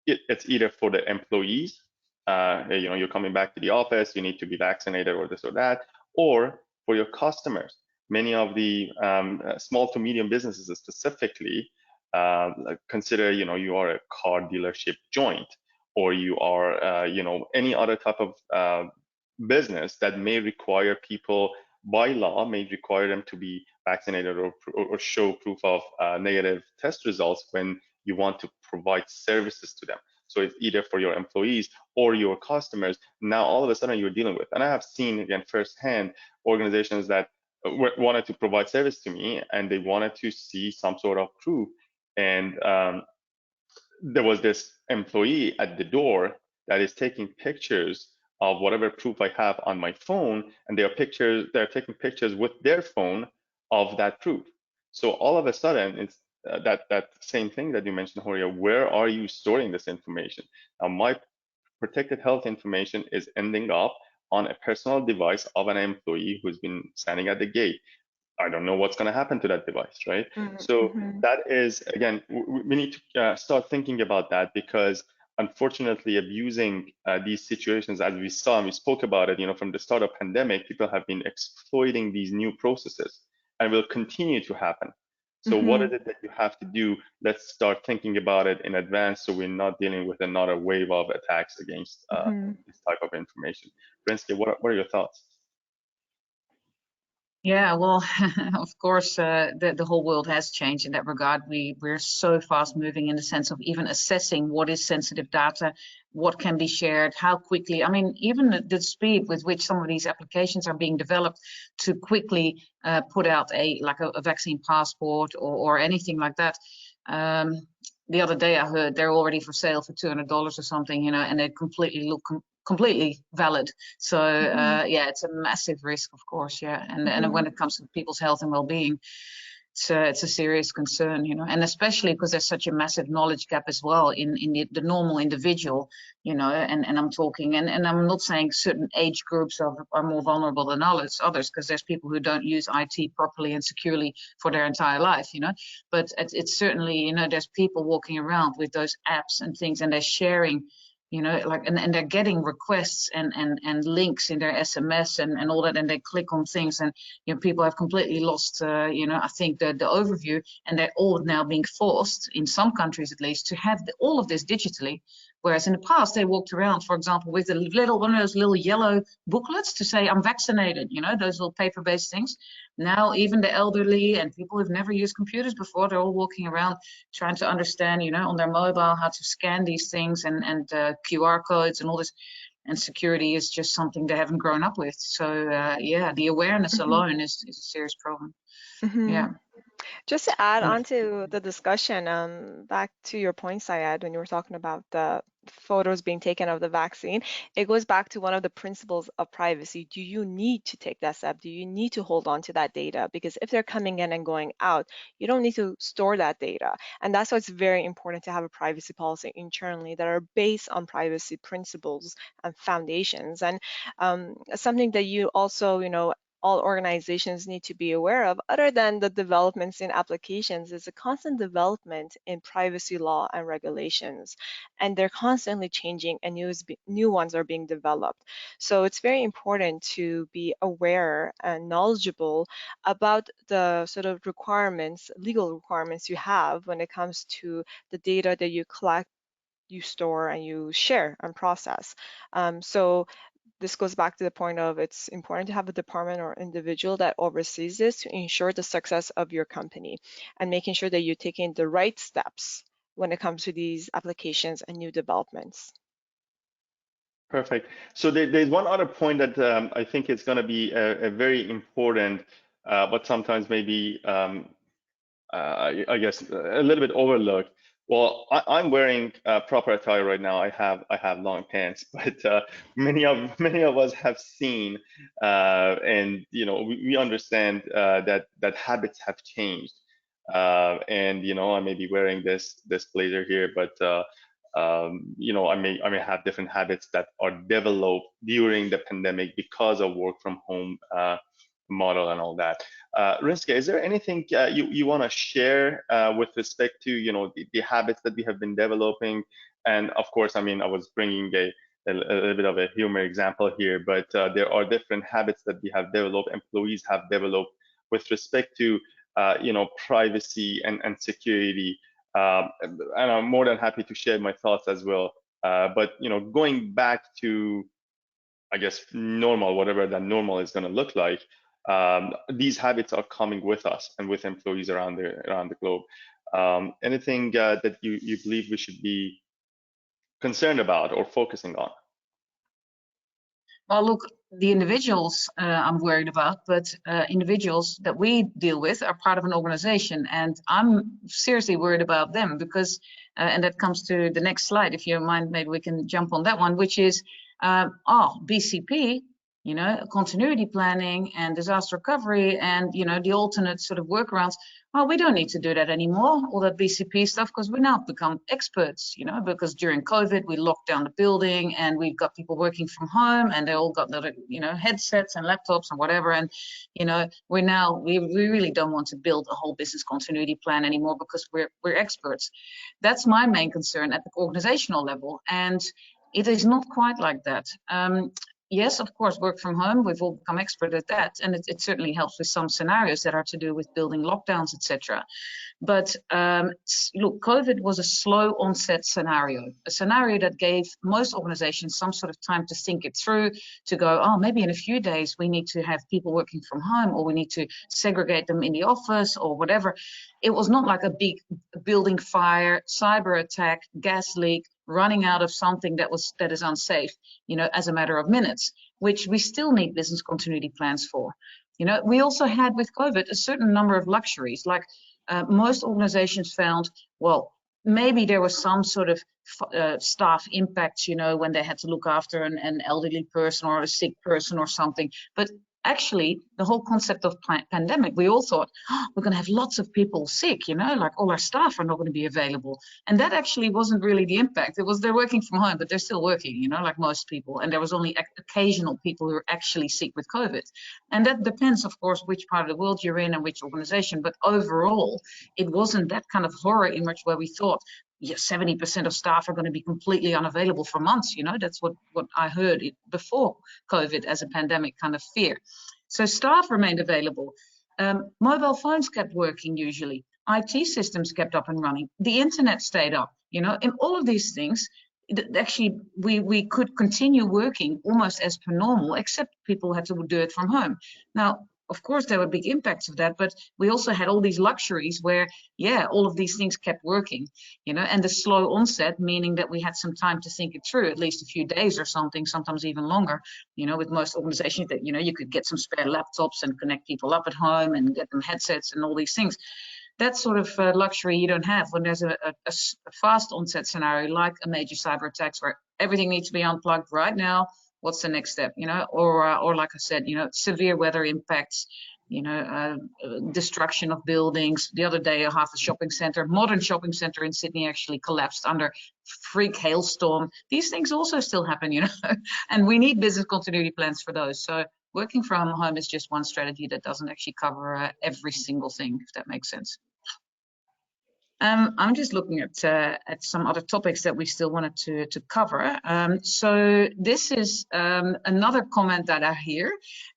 It's either for the employees, you're coming back to the office, you need to be vaccinated or this or that, or for your customers. Many of the small to medium businesses specifically consider, you are a car dealership joint, or you are, any other type of business that may require people by law, may require them to be vaccinated or show proof of negative test results when you want to provide services to them. So it's either for your employees or your customers. Now all of a sudden you're dealing with, and I have seen again firsthand organizations that wanted to provide service to me and they wanted to see some sort of proof. And there was this employee at the door that is taking pictures of whatever proof I have on my phone, and they're taking pictures with their phone of that proof. So all of a sudden, it's that same thing that you mentioned, Horia. Where are you storing this information? Now, my protected health information is ending up on a personal device of an employee who's been standing at the gate. I don't know what's going to happen to that device, right? Mm-hmm. So that is, again, we need to start thinking about that, because unfortunately abusing these situations, as we saw and we spoke about it, from the start of pandemic, people have been exploiting these new processes and will continue to happen. So what is it that you have to do? Let's start thinking about it in advance so we're not dealing with another wave of attacks against this type of information. Renske, what are your thoughts? Yeah, well, of course, the whole world has changed in that regard. We're so fast moving in the sense of even assessing what is sensitive data, what can be shared, how quickly. I mean, even the speed with which some of these applications are being developed to quickly put out a vaccine passport or anything like that. The other day I heard they're already for sale for $200 or something, you know, and they completely look completely valid. So yeah, it's a massive risk, of course. Yeah, and when it comes to people's health and well-being, it's a serious concern, you know, and especially because there's such a massive knowledge gap as well in the normal individual, you know, and I'm talking, and I'm not saying certain age groups are more vulnerable than others, because there's people who don't use IT properly and securely for their entire life, you know, but it's certainly, you know, there's people walking around with those apps and things, and they're sharing, you know, like, and they're getting requests and links in their SMS and all that, and they click on things, and you know, people have completely lost, you know, I think the overview, and they're all now being forced, in some countries at least, to have all of this digitally. Whereas in the past, they walked around, for example, with one of those little yellow booklets to say, I'm vaccinated, you know, those little paper-based things. Now, even the elderly and people who've never used computers before, they're all walking around trying to understand, you know, on their mobile how to scan these things and QR codes and all this. And security is just something they haven't grown up with. So yeah, the awareness alone is a serious problem. Yeah. Just to add on to the discussion, back to your point, Syed, when you were talking about the photos being taken of the vaccine, it goes back to one of the principles of privacy. Do you need to take that step? Do you need to hold on to that data? Because if they're coming in and going out, you don't need to store that data. And that's why it's very important to have a privacy policy internally that are based on privacy principles and foundations. And something that you also, you know, all organizations need to be aware of, other than the developments in applications, is a constant development in privacy law and regulations. And they're constantly changing and new ones are being developed. So it's very important to be aware and knowledgeable about the sort of requirements, legal requirements you have when it comes to the data that you collect, you store, and you share and process. So this goes back to the point of it's important to have a department or individual that oversees this to ensure the success of your company and making sure that you're taking the right steps when it comes to these applications and new developments. Perfect. So there's one other point that I think is going to be a very important, but sometimes maybe, I guess, a little bit overlooked. Well, I'm wearing proper attire right now. I have long pants, but many of us have seen, and you know, we understand that habits have changed. And you know, I may be wearing this blazer here, but you know, I may have different habits that are developed during the pandemic because of work from home model and all that. Rinske, is there anything you want to share with respect to, you know, the habits that we have been developing? And of course, I mean, I was bringing a little bit of a humor example here, but there are different habits that we have developed, employees have developed with respect to, you know, privacy and security. And I'm more than happy to share my thoughts as well. But you know, going back to, I guess, normal, whatever that normal is going to look like, these habits are coming with us and with employees around the globe. Anything that you believe we should be concerned about or focusing on? Well, look, the individuals I'm worried about, but individuals that we deal with are part of an organization, and I'm seriously worried about them because, and that comes to the next slide. If you don't mind, maybe we can jump on that one, which is, BCP, you know, continuity planning and disaster recovery and, you know, the alternate sort of workarounds. Well, we don't need to do that anymore, all that BCP stuff, because we now become experts, you know, because during COVID, we locked down the building and we've got people working from home and they all got the, you know, headsets and laptops and whatever. And, you know, we really don't want to build a whole business continuity plan anymore because we're experts. That's my main concern at the organizational level. And it is not quite like that. yes, of course, work from home, we've all become expert at that, and it certainly helps with some scenarios that are to do with building lockdowns, etc. But look, COVID was a slow onset scenario, a scenario that gave most organizations some sort of time to think it through, to go, oh, maybe in a few days we need to have people working from home, or we need to segregate them in the office or whatever. It was not like a big building fire, cyber attack, gas leak, running out of something that is unsafe, as a matter of minutes, which we still need business continuity plans for. We also had with COVID a certain number of luxuries, like most organizations found, well, maybe there was some sort of staff impact, when they had to look after an elderly person or a sick person or something. But actually, the whole concept of pandemic, we all thought, oh, we're going to have lots of people sick, like all our staff are not going to be available. And that actually wasn't really the impact. It was they're working from home, but they're still working, like most people. And there was only occasional people who were actually sick with COVID. And that depends, of course, which part of the world you're in and which organization. But overall, it wasn't that kind of horror image where we thought, yeah, 70% of staff are going to be completely unavailable for months. That's what I heard before COVID as a pandemic kind of fear. So staff remained available. Mobile phones kept working usually. IT systems kept up and running. The internet stayed up, and all of these things, actually, we could continue working almost as per normal, except people had to do it from home. Now, of course, there were big impacts of that, but we also had all these luxuries where, yeah, all of these things kept working, and the slow onset, meaning that we had some time to think it through, at least a few days or something, sometimes even longer, with most organizations that, you could get some spare laptops and connect people up at home and get them headsets and all these things. That sort of luxury you don't have when there's a fast onset scenario like a major cyber attacks where everything needs to be unplugged right now. What's the next step, or like I said, severe weather impacts, destruction of buildings. The other day, half a shopping center, modern shopping center in Sydney actually collapsed under freak hailstorm. These things also still happen, and we need business continuity plans for those. So working from home is just one strategy that doesn't actually cover every single thing, if that makes sense. I'm just looking at some other topics that we still wanted to cover. So this is another comment that I hear.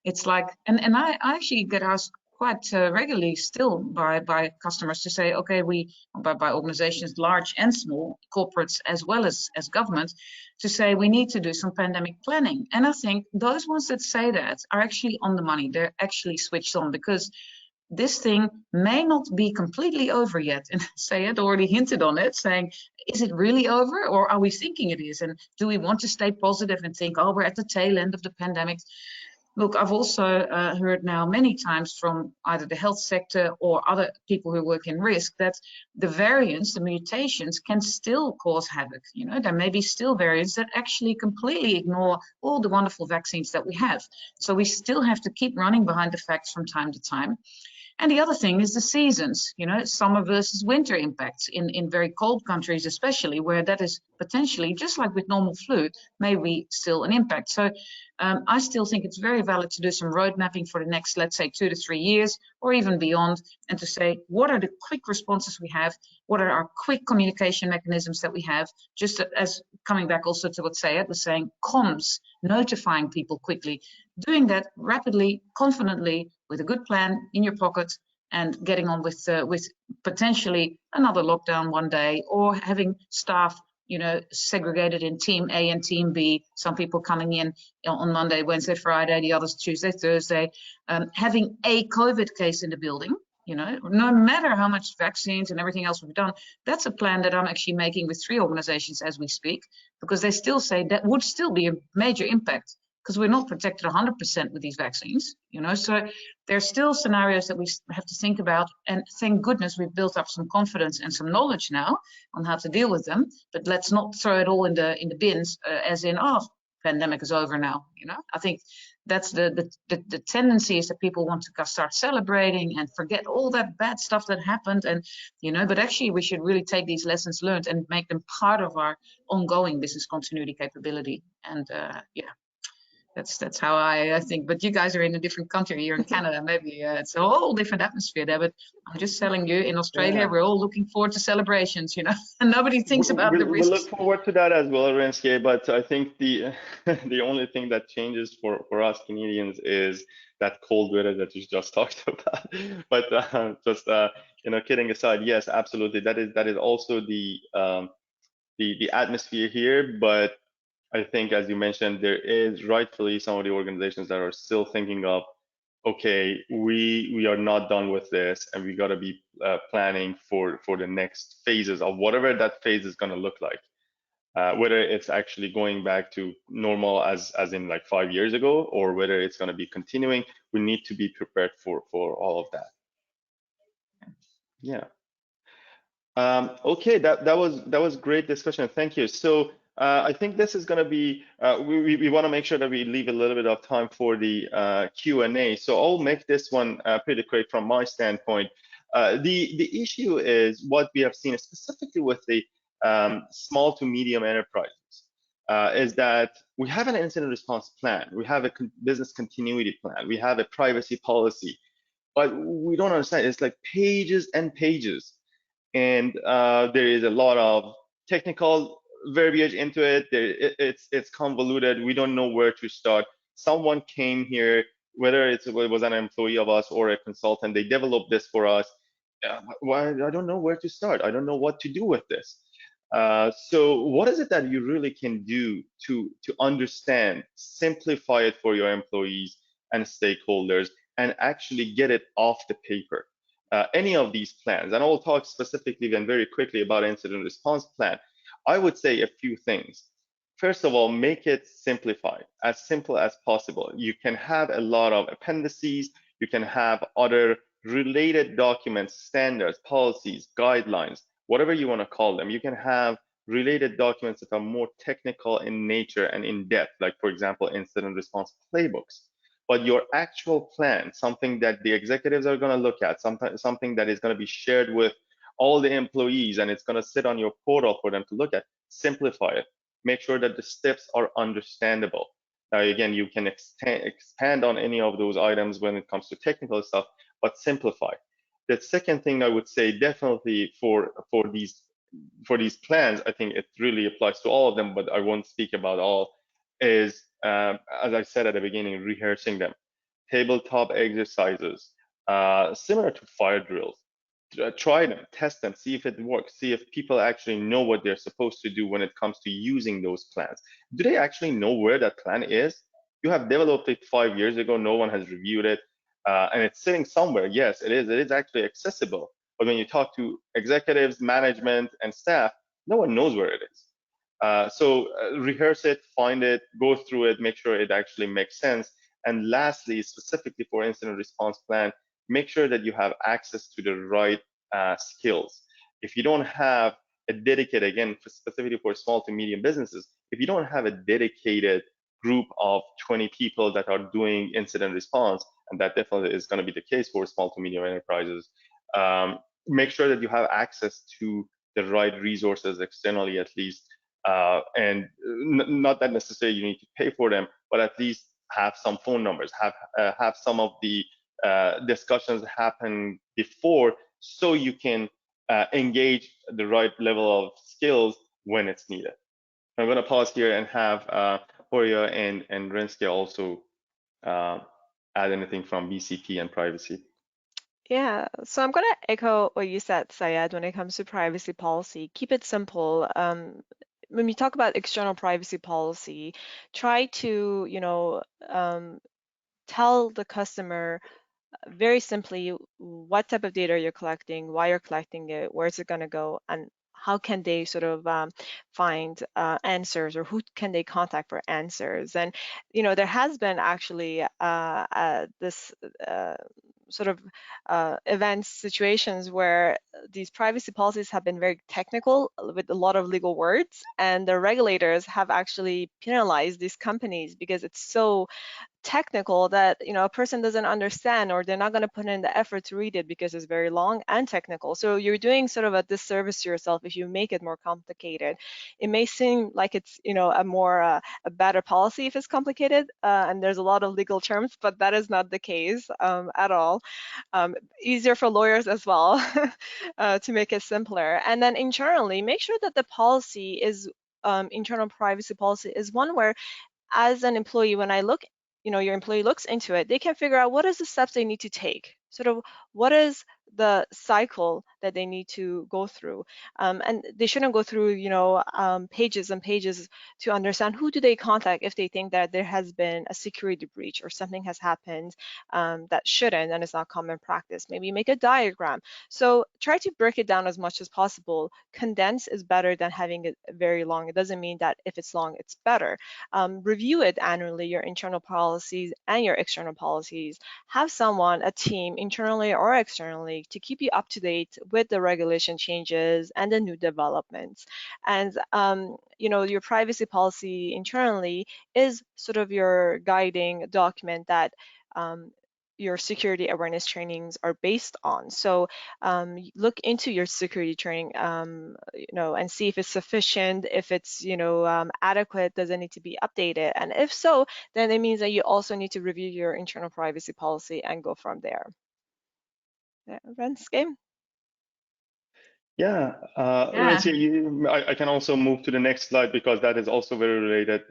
It's like, and I actually get asked quite regularly still by customers to say, okay, by organizations large and small, corporates as well as government, to say we need to do some pandemic planning. And I think those ones that say that are actually on the money. They're actually switched on, because this thing may not be completely over yet. And Syed already hinted on it, saying, is it really over, or are we thinking it is? And do we want to stay positive and think, oh, we're at the tail end of the pandemic? Look, I've also heard now many times from either the health sector or other people who work in risk that the variants, the mutations, can still cause havoc. There may be still variants that actually completely ignore all the wonderful vaccines that we have. So we still have to keep running behind the facts from time to time. And the other thing is the seasons, summer versus winter impacts in very cold countries, especially, where that is potentially, just like with normal flu, maybe still an impact. So I still think it's very valid to do some road mapping for the next, let's say, 2 to 3 years, or even beyond, and to say, what are the quick responses we have? What are our quick communication mechanisms that we have? Just as coming back also to what Syed was saying, comms, notifying people quickly, doing that rapidly, confidently, with a good plan in your pocket, and getting on with potentially another lockdown one day, or having staff, segregated in team A and team B. Some people coming in on Monday, Wednesday, Friday, the others Tuesday, Thursday. Having a COVID case in the building, no matter how much vaccines and everything else we've done, that's a plan that I'm actually making with 3 organizations as we speak, because they still say that would still be a major impact, because we're not protected 100% with these vaccines, so there's still scenarios that we have to think about. And thank goodness we've built up some confidence and some knowledge now on how to deal with them. But let's not throw it all in the bins, as in, oh, pandemic is over now. I think that's the tendency, is that people want to start celebrating and forget all that bad stuff that happened. And but actually we should really take these lessons learned and make them part of our ongoing business continuity capability. And yeah. That's how I think. But you guys are in a different country. You're in Canada. Maybe it's a whole different atmosphere there. But I'm just telling you, in Australia, Yeah. we're all looking forward to celebrations, you know, and nobody thinks about the We risks. look forward to that as well, Renske, but I think the the only thing that changes for us Canadians is that cold weather that you just talked about. But just you know, kidding aside, yes, absolutely, that is also the atmosphere here. But I think, as you mentioned, there is rightfully some of the organizations that are still thinking of, okay, we are not done with this, and we got to be planning for the next phases of whatever that phase is going to look like. Whether it's actually going back to normal as in like 5 years ago, or whether it's going to be continuing, we need to be prepared for all of that. Yeah. Okay, that was great discussion. Thank you. So I think this is going to be we want to make sure that we leave a little bit of time for the Q&A. So I'll make this one pretty quick from my standpoint. The issue is what we have seen specifically with the small to medium enterprises is that we have an incident response plan, we have a business continuity plan, we have a privacy policy, but we don't understand. It's like pages and pages, and there is a lot of technical verbiage into it. It's convoluted. We don't know where to start. Someone came here, whether it was an employee of us or a consultant, they developed this for us. Why I don't know where to start. I don't know what to do with this. So what is it that you really can do to understand, simplify it for your employees and stakeholders, and actually get it off the paper? Any of these plans, and I'll talk specifically and very quickly about incident response plan. I would say a few things. First of all, make it simplified, as simple as possible. You can have a lot of appendices, you can have other related documents, standards, policies, guidelines, whatever you want to call them. You can have related documents that are more technical in nature and in depth, like, for example, incident response playbooks. But your actual plan, something that the executives are going to look at, something that is going to be shared with all the employees, and it's going to sit on your portal for them to look at, simplify it. Make sure that the steps are understandable. Now, again, you can expand on any of those items when it comes to technical stuff, but simplify. The second thing I would say, definitely for these plans, I think it really applies to all of them, but I won't speak about all, is, as I said at the beginning, rehearsing them. Tabletop exercises, similar to fire drills. Try them, test them, see if it works, see if people actually know what they're supposed to do when it comes to using those plans. Do they actually know where that plan is? You have developed it 5 years ago, no one has reviewed it, and it's sitting somewhere. Yes, it is actually accessible. But when you talk to executives, management, and staff, no one knows where it is. So rehearse it, find it, go through it, make sure it actually makes sense. And lastly, specifically for incident response plan, make sure that you have access to the right skills. If you don't have a dedicated, again, specifically for small to medium businesses, if you don't have a dedicated group of 20 people that are doing incident response, and that definitely is going to be the case for small to medium enterprises, make sure that you have access to the right resources externally, at least, and not that necessarily you need to pay for them, but at least have some phone numbers, have some of the discussions happen before, so you can engage the right level of skills when it's needed. I'm going to pause here and have Horia and Renske also add anything from BCP and privacy. Yeah, so I'm going to echo what you said, Syed, when it comes to privacy policy. Keep it simple. When we talk about external privacy policy, try to, tell the customer very simply what type of data you're collecting, why you're collecting it, where is it going to go, and how can they sort of find answers, or who can they contact for answers. And there has been actually this sort of events, situations where these privacy policies have been very technical with a lot of legal words, and the regulators have actually penalized these companies because it's so technical that a person doesn't understand, or they're not going to put in the effort to read it because it's very long and technical. So you're doing sort of a disservice to yourself if you make it more complicated. It may seem like it's a better policy if it's complicated, and there's a lot of legal terms, but that is not the case at all. Easier for lawyers as well to make it simpler. And then internally, make sure that the policy is internal privacy policy is one where, as an employee, when I look, your employee looks into it, they can figure out what is the steps they need to take, sort of what is the cycle that they need to go through, and they shouldn't go through pages and pages to understand who do they contact if they think that there has been a security breach or something has happened that shouldn't and it's not common practice. Maybe make a diagram. So try to break it down as much as possible. Condense is better than having it very long. It doesn't mean that if it's long it's better. Review it annually, your internal policies and your external policies. Have someone, a team, internally or externally, to keep you up to date with the regulation changes and the new developments. And your privacy policy internally is sort of your guiding document that your security awareness trainings are based on. So look into your security training, and see if it's sufficient, if it's adequate, does it need to be updated, and if so, then it means that you also need to review your internal privacy policy and go from there. Renske? Yeah, I can also move to the next slide because that is also very related,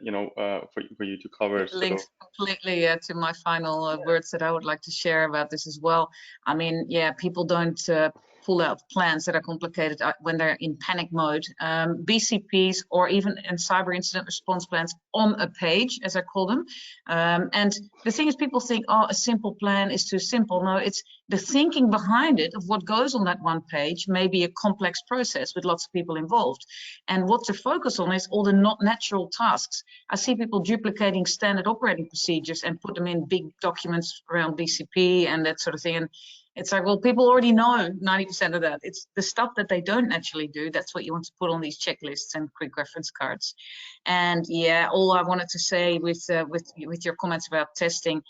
for you to cover. It links completely to my final words that I would like to share about this as well. I mean, yeah, people don't pull out plans that are complicated when they're in panic mode. BCPs or even in cyber incident response plans on a page, as I call them. And the thing is, people think, oh, a simple plan is too simple. No, it's the thinking behind it of what goes on that one page may be a complex process with lots of people involved. And what to focus on is all the not natural tasks. I see people duplicating standard operating procedures and put them in big documents around BCP and that sort of thing. And it's like, well, people already know 90% of that. It's the stuff that they don't actually do. That's what you want to put on these checklists and quick reference cards. And yeah, all I wanted to say with your comments about testing,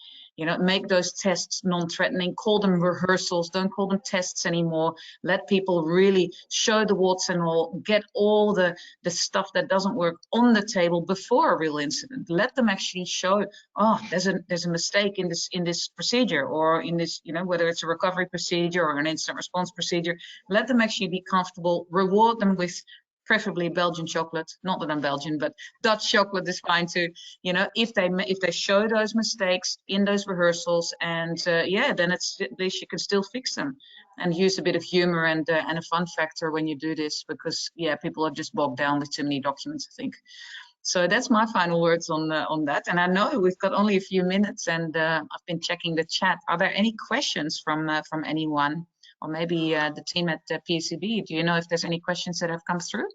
make those tests non-threatening, call them rehearsals, don't call them tests anymore. Let people really show the warts and all, get all the stuff that doesn't work on the table before a real incident. Let them actually show, oh, there's a mistake in this procedure, or in this, whether it's a recovery procedure or an incident response procedure. Let them actually be comfortable, reward them with preferably Belgian chocolate. Not that I'm Belgian, but Dutch chocolate is fine too. If they show those mistakes in those rehearsals, and then it's at least you can still fix them, and use a bit of humor and a fun factor when you do this, because people are just bogged down with too many documents, I think. So that's my final words on that. And I know we've got only a few minutes, and I've been checking the chat. Are there any questions from anyone? Or maybe the team at PCB, do you know if there's any questions that have come through?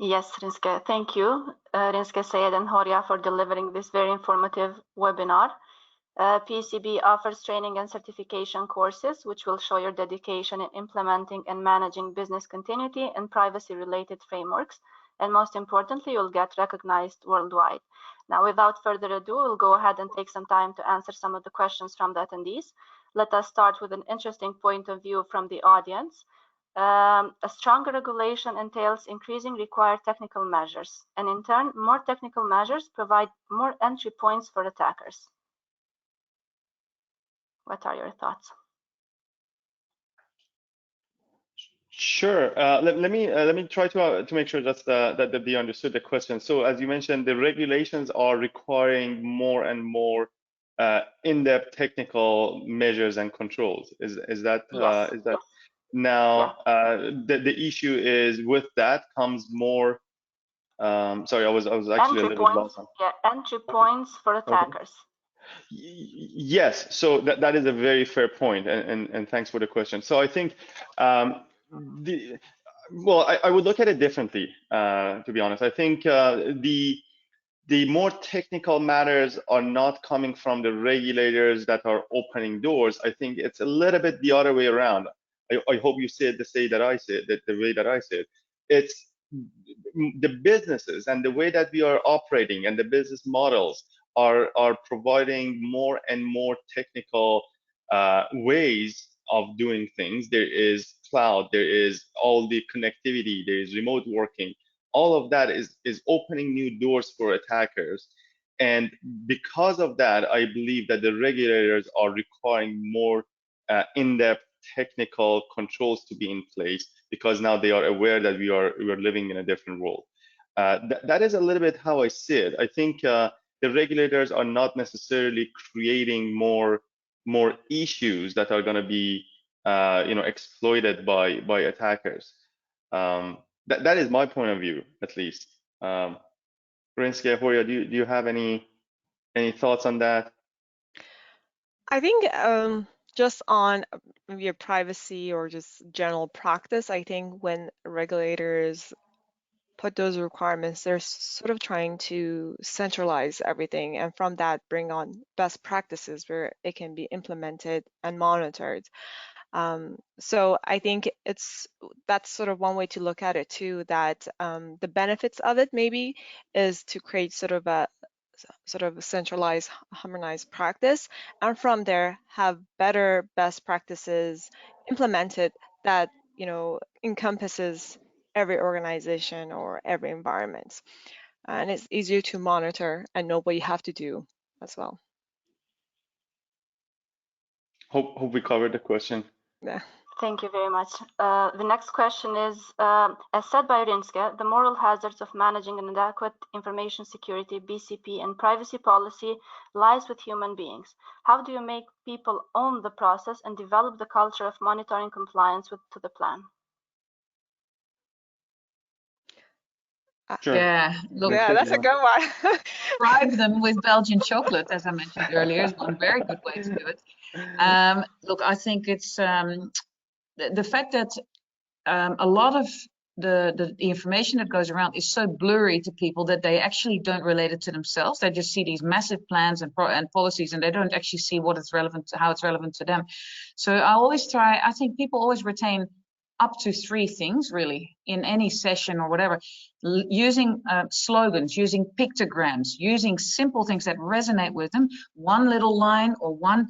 Yes, Rinske, thank you, Rinske, Sayed, and Horia, for delivering this very informative webinar. PCB offers training and certification courses, which will show your dedication in implementing and managing business continuity and privacy-related frameworks. And most importantly, you'll get recognized worldwide. Now, without further ado, we'll go ahead and take some time to answer some of the questions from the attendees. Let us start with an interesting point of view from the audience. A stronger regulation entails increasing required technical measures, and in turn, more technical measures provide more entry points for attackers. What are your thoughts? Sure. Let me try to make sure that they understood the question. So, as you mentioned, the regulations are requiring more and more in-depth technical measures and controls. Is that yes. is that now? The issue is with that comes more. Sorry, I was actually a little bit lost. Entry points for attackers. Yes, so that is a very fair point, and thanks for the question. So I think I would look at it differently, to be honest. I think the more technical matters are not coming from the regulators that are opening doors. I think it's a little bit the other way around. I hope you said the way that I said. It's the businesses and the way that we are operating and the business models are providing more and more technical ways of doing things. There is cloud, there is all the connectivity, there is remote working. All of that is opening new doors for attackers. And because of that, I believe that the regulators are requiring more in-depth technical controls to be in place, because now they are aware that we are living in a different world. That is a little bit how I see it. I think the regulators are not necessarily creating more issues that are going to be exploited by attackers. That is my point of view, at least. Rinske, Horia, do you have any thoughts on that? I think just on maybe a privacy or just general practice, I think when regulators put those requirements, they're sort of trying to centralize everything, and from that bring on best practices where it can be implemented and monitored. So I think that's sort of one way to look at it too, that the benefits of it maybe is to create sort of a centralized, harmonized practice, and from there have better best practices implemented that encompasses every organization or every environment, and it's easier to monitor and know what you have to do as well. Hope we covered the question. Yeah. Thank you very much. The next question is, as said by Rinske, the moral hazards of managing an inadequate information security, BCP, and privacy policy lies with human beings. How do you make people own the process and develop the culture of monitoring compliance to the plan? Sure. Yeah, look, Yeah, that's a good one. bribe them with Belgian chocolate, as I mentioned earlier, is one very good way to do it. Look, I think it's the fact that a lot of the information that goes around is so blurry to people that they actually don't relate it to themselves. They just see these massive plans and policies, and they don't actually see what it's relevant to, how it's relevant to them. So I think people always retain up to 3 things really in any session or whatever, using slogans, using pictograms, using simple things that resonate with them, one little line or one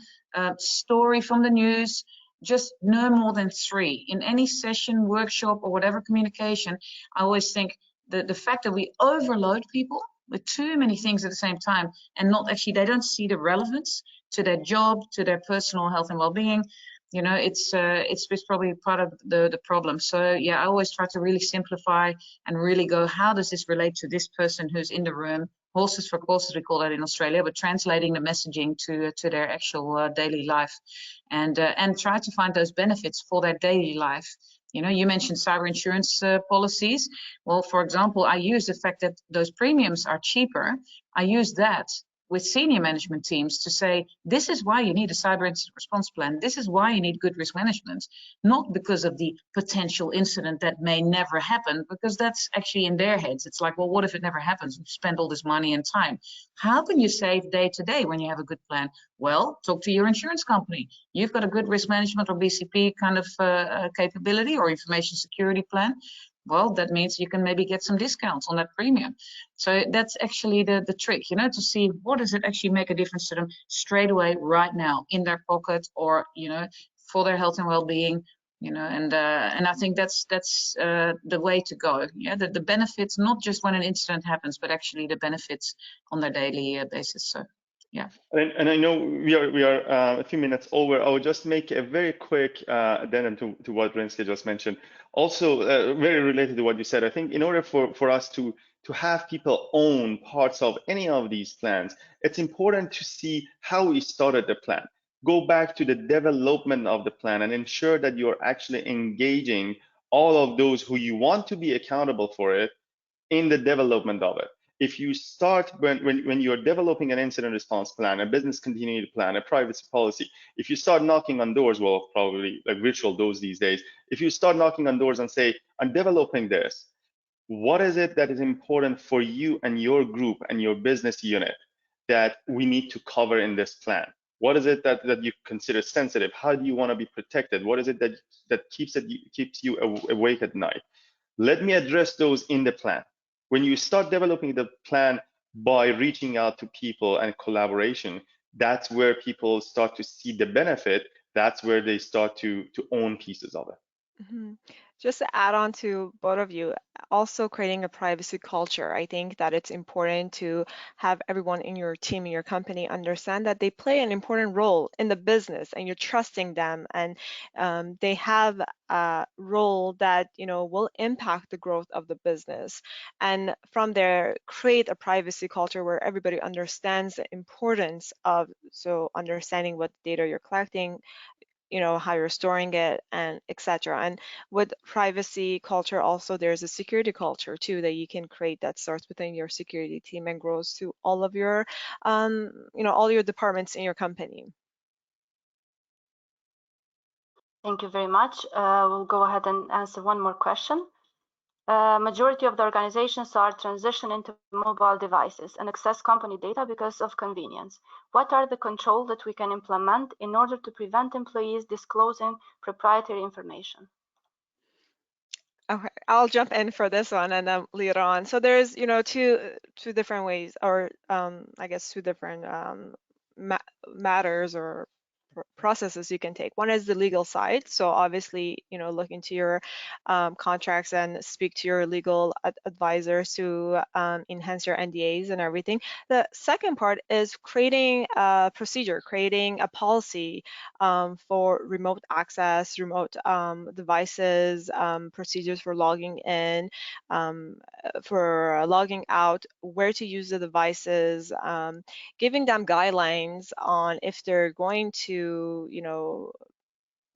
story from the news. Just no more than 3 in any session, workshop, or whatever communication. I always think that the fact that we overload people with too many things at the same time, and not actually, they don't see the relevance to their job, to their personal health and well-being. It's probably part of the problem. So yeah, I always try to really simplify and really go, how does this relate to this person who's in the room? Horses for courses, we call that in Australia, but translating the messaging to their actual daily life, and try to find those benefits for their daily life. You mentioned cyber insurance policies. Well, for example, I use the fact that those premiums are cheaper. I use that with senior management teams to say, this is why you need a cyber incident response plan. This is why you need good risk management, not because of the potential incident that may never happen, because that's actually in their heads. It's like, well, what if it never happens? You spend all this money and time. How can you save day to day when you have a good plan? Well, talk to your insurance company. You've got a good risk management or BCP kind of capability or information security plan. Well, that means you can maybe get some discounts on that premium. So that's actually the trick, to see what does it actually make a difference to them straight away, right now, in their pocket, or for their health and well-being, and I think that's the way to go. Yeah, the benefits, not just when an incident happens, but actually the benefits on their daily basis. So. Yeah. And I know we are a few minutes over. I will just make a very quick addendum to what Rinske just mentioned. Also, very related to what you said, I think in order for us to have people own parts of any of these plans, it's important to see how we started the plan. Go back to the development of the plan and ensure that you're actually engaging all of those who you want to be accountable for it in the development of it. If you start when you're developing an incident response plan, a business continuity plan, a privacy policy, if you start knocking on doors, well, probably like virtual doors these days, if you start knocking on doors and say, I'm developing this, what is it that is important for you and your group and your business unit that we need to cover in this plan? What is it that you consider sensitive? How do you want to be protected? What is it that keeps you awake at night? Let me address those in the plan. When you start developing the plan, by reaching out to people and collaboration, that's where people start to see the benefit. That's where they start to own pieces of it. Mm-hmm. Just to add on to both of you, also creating a privacy culture. I think that it's important to have everyone in your team, in your company, understand that they play an important role in the business, and you're trusting them, and they have a role that will impact the growth of the business. And from there, create a privacy culture where everybody understands the importance of understanding what data you're collecting, how you're storing it, and etc. And with privacy culture also, there's a security culture too that you can create that starts within your security team and grows to all of your all your departments in your company. Thank you very much. We'll go ahead and answer one more question. Majority of the organizations are transitioning to mobile devices and access company data because of convenience. What are the controls that we can implement in order to prevent employees disclosing proprietary information? Okay, I'll jump in for this one and then later on. So there's, two different ways, or I guess two different matters or processes you can take. One is the legal side. So obviously, look into your contracts and speak to your legal advisors to enhance your NDAs and everything. The second part is creating a procedure, creating a policy for remote access, remote devices, procedures for logging in, for logging out, where to use the devices, giving them guidelines on if they're going to,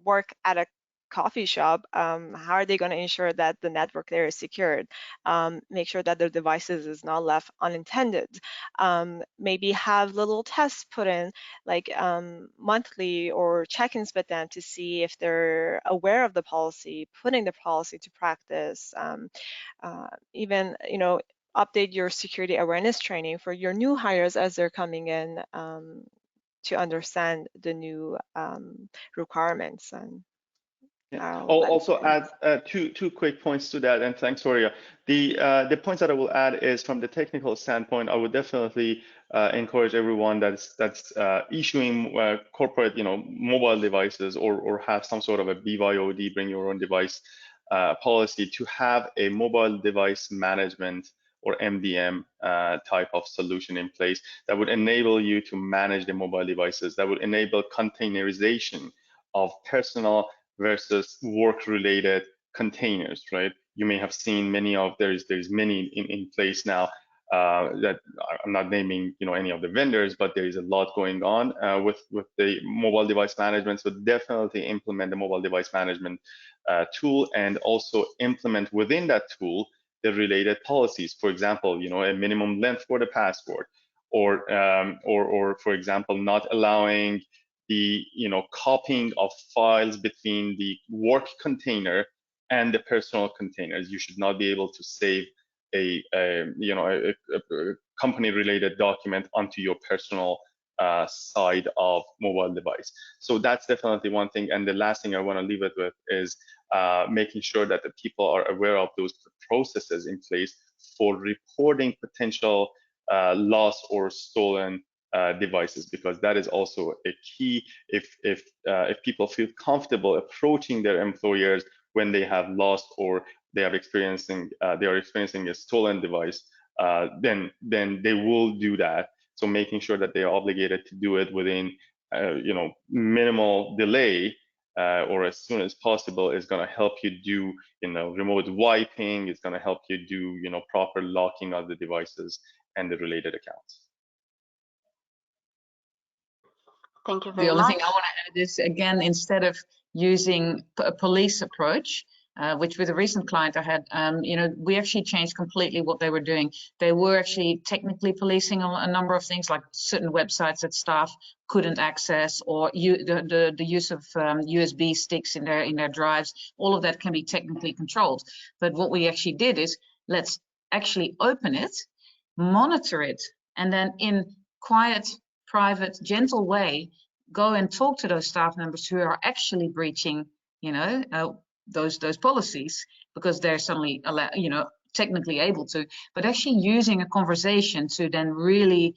work at a coffee shop, how are they going to ensure that the network there is secured, make sure that their devices is not left unattended, maybe have little tests put in, like monthly or check-ins with them to see if they're aware of the policy, putting the policy to practice, even update your security awareness training for your new hires as they're coming in, to understand the new requirements. And I'll also add two quick points to that, and thanks, Horia. The points that I will add is from the technical standpoint. I would definitely encourage everyone that's issuing corporate, mobile devices or have some sort of a BYOD, bring your own device policy, to have a mobile device management or MDM type of solution in place that would enable you to manage the mobile devices, that would enable containerization of personal versus work-related containers, right? You may have seen many of, there's many in place now that I'm not naming, any of the vendors, but there is a lot going on with the mobile device management. So definitely implement the mobile device management tool, and also implement within that tool the related policies. For example, a minimum length for the password, or for example, not allowing the copying of files between the work container and the personal containers. You should not be able to save a company related document onto your personal side of mobile device. So that's definitely one thing. And the last thing I want to leave it with is making sure that the people are aware of those processes in place for reporting potential lost or stolen devices, because that is also a key. If people feel comfortable approaching their employers when they have lost or they are experiencing a stolen device, then they will do that. So making sure that they are obligated to do it within minimal delay or as soon as possible is going to help you do remote wiping. It's going to help you do proper locking of the devices and the related accounts. Thank you very much. The only thing I want to add is, again, instead of using a police approach, which with a recent client I had, we actually changed completely what they were doing. They were actually technically policing a number of things, like certain websites that staff couldn't access, or the use of USB sticks in their drives. All of that can be technically controlled. But what we actually did is, let's actually open it, monitor it, and then in quiet, private, gentle way, go and talk to those staff members who are actually breaching, those policies, because they're suddenly technically able to, but actually using a conversation to then really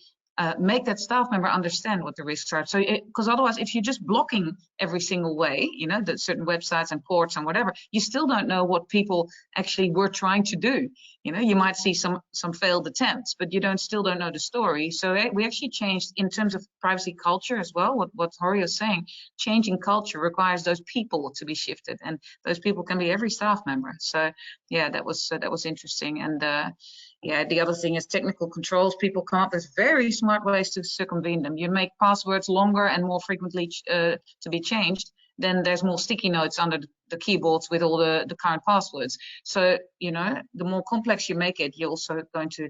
make that staff member understand what the risks are. So, because otherwise, if you're just blocking every single way, you know, that certain websites and ports and whatever, you still don't know what people actually were trying to do. You know, you might see some failed attempts, but you still don't know the story. So we actually changed in terms of privacy culture as well. What Jorge was saying, changing culture requires those people to be shifted, and those people can be every staff member. So yeah, that was interesting. And yeah, the other thing is technical controls. People come up with very smart ways to circumvent them. You make passwords longer and more frequently to be changed, then there's more sticky notes under the keyboards with all the current passwords. So, you know, the more complex you make it, you're also going to,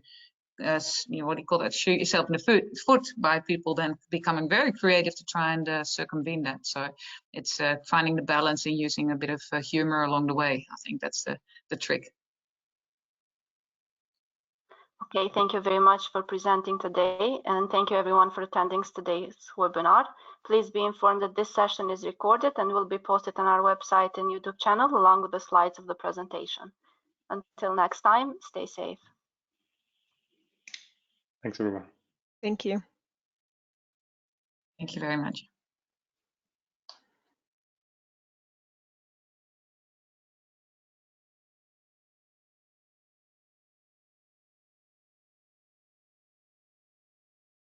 you know, what do you call that, shoot yourself in the foot by people then becoming very creative to try and circumvent that. So it's finding the balance and using a bit of humor along the way. I think that's the trick. Okay, thank you very much for presenting today, and thank you everyone for attending today's webinar. Please be informed that this session is recorded and will be posted on our website and YouTube channel along with the slides of the presentation. Until next time, stay safe. Thanks, everyone. Thank you. Thank you very much.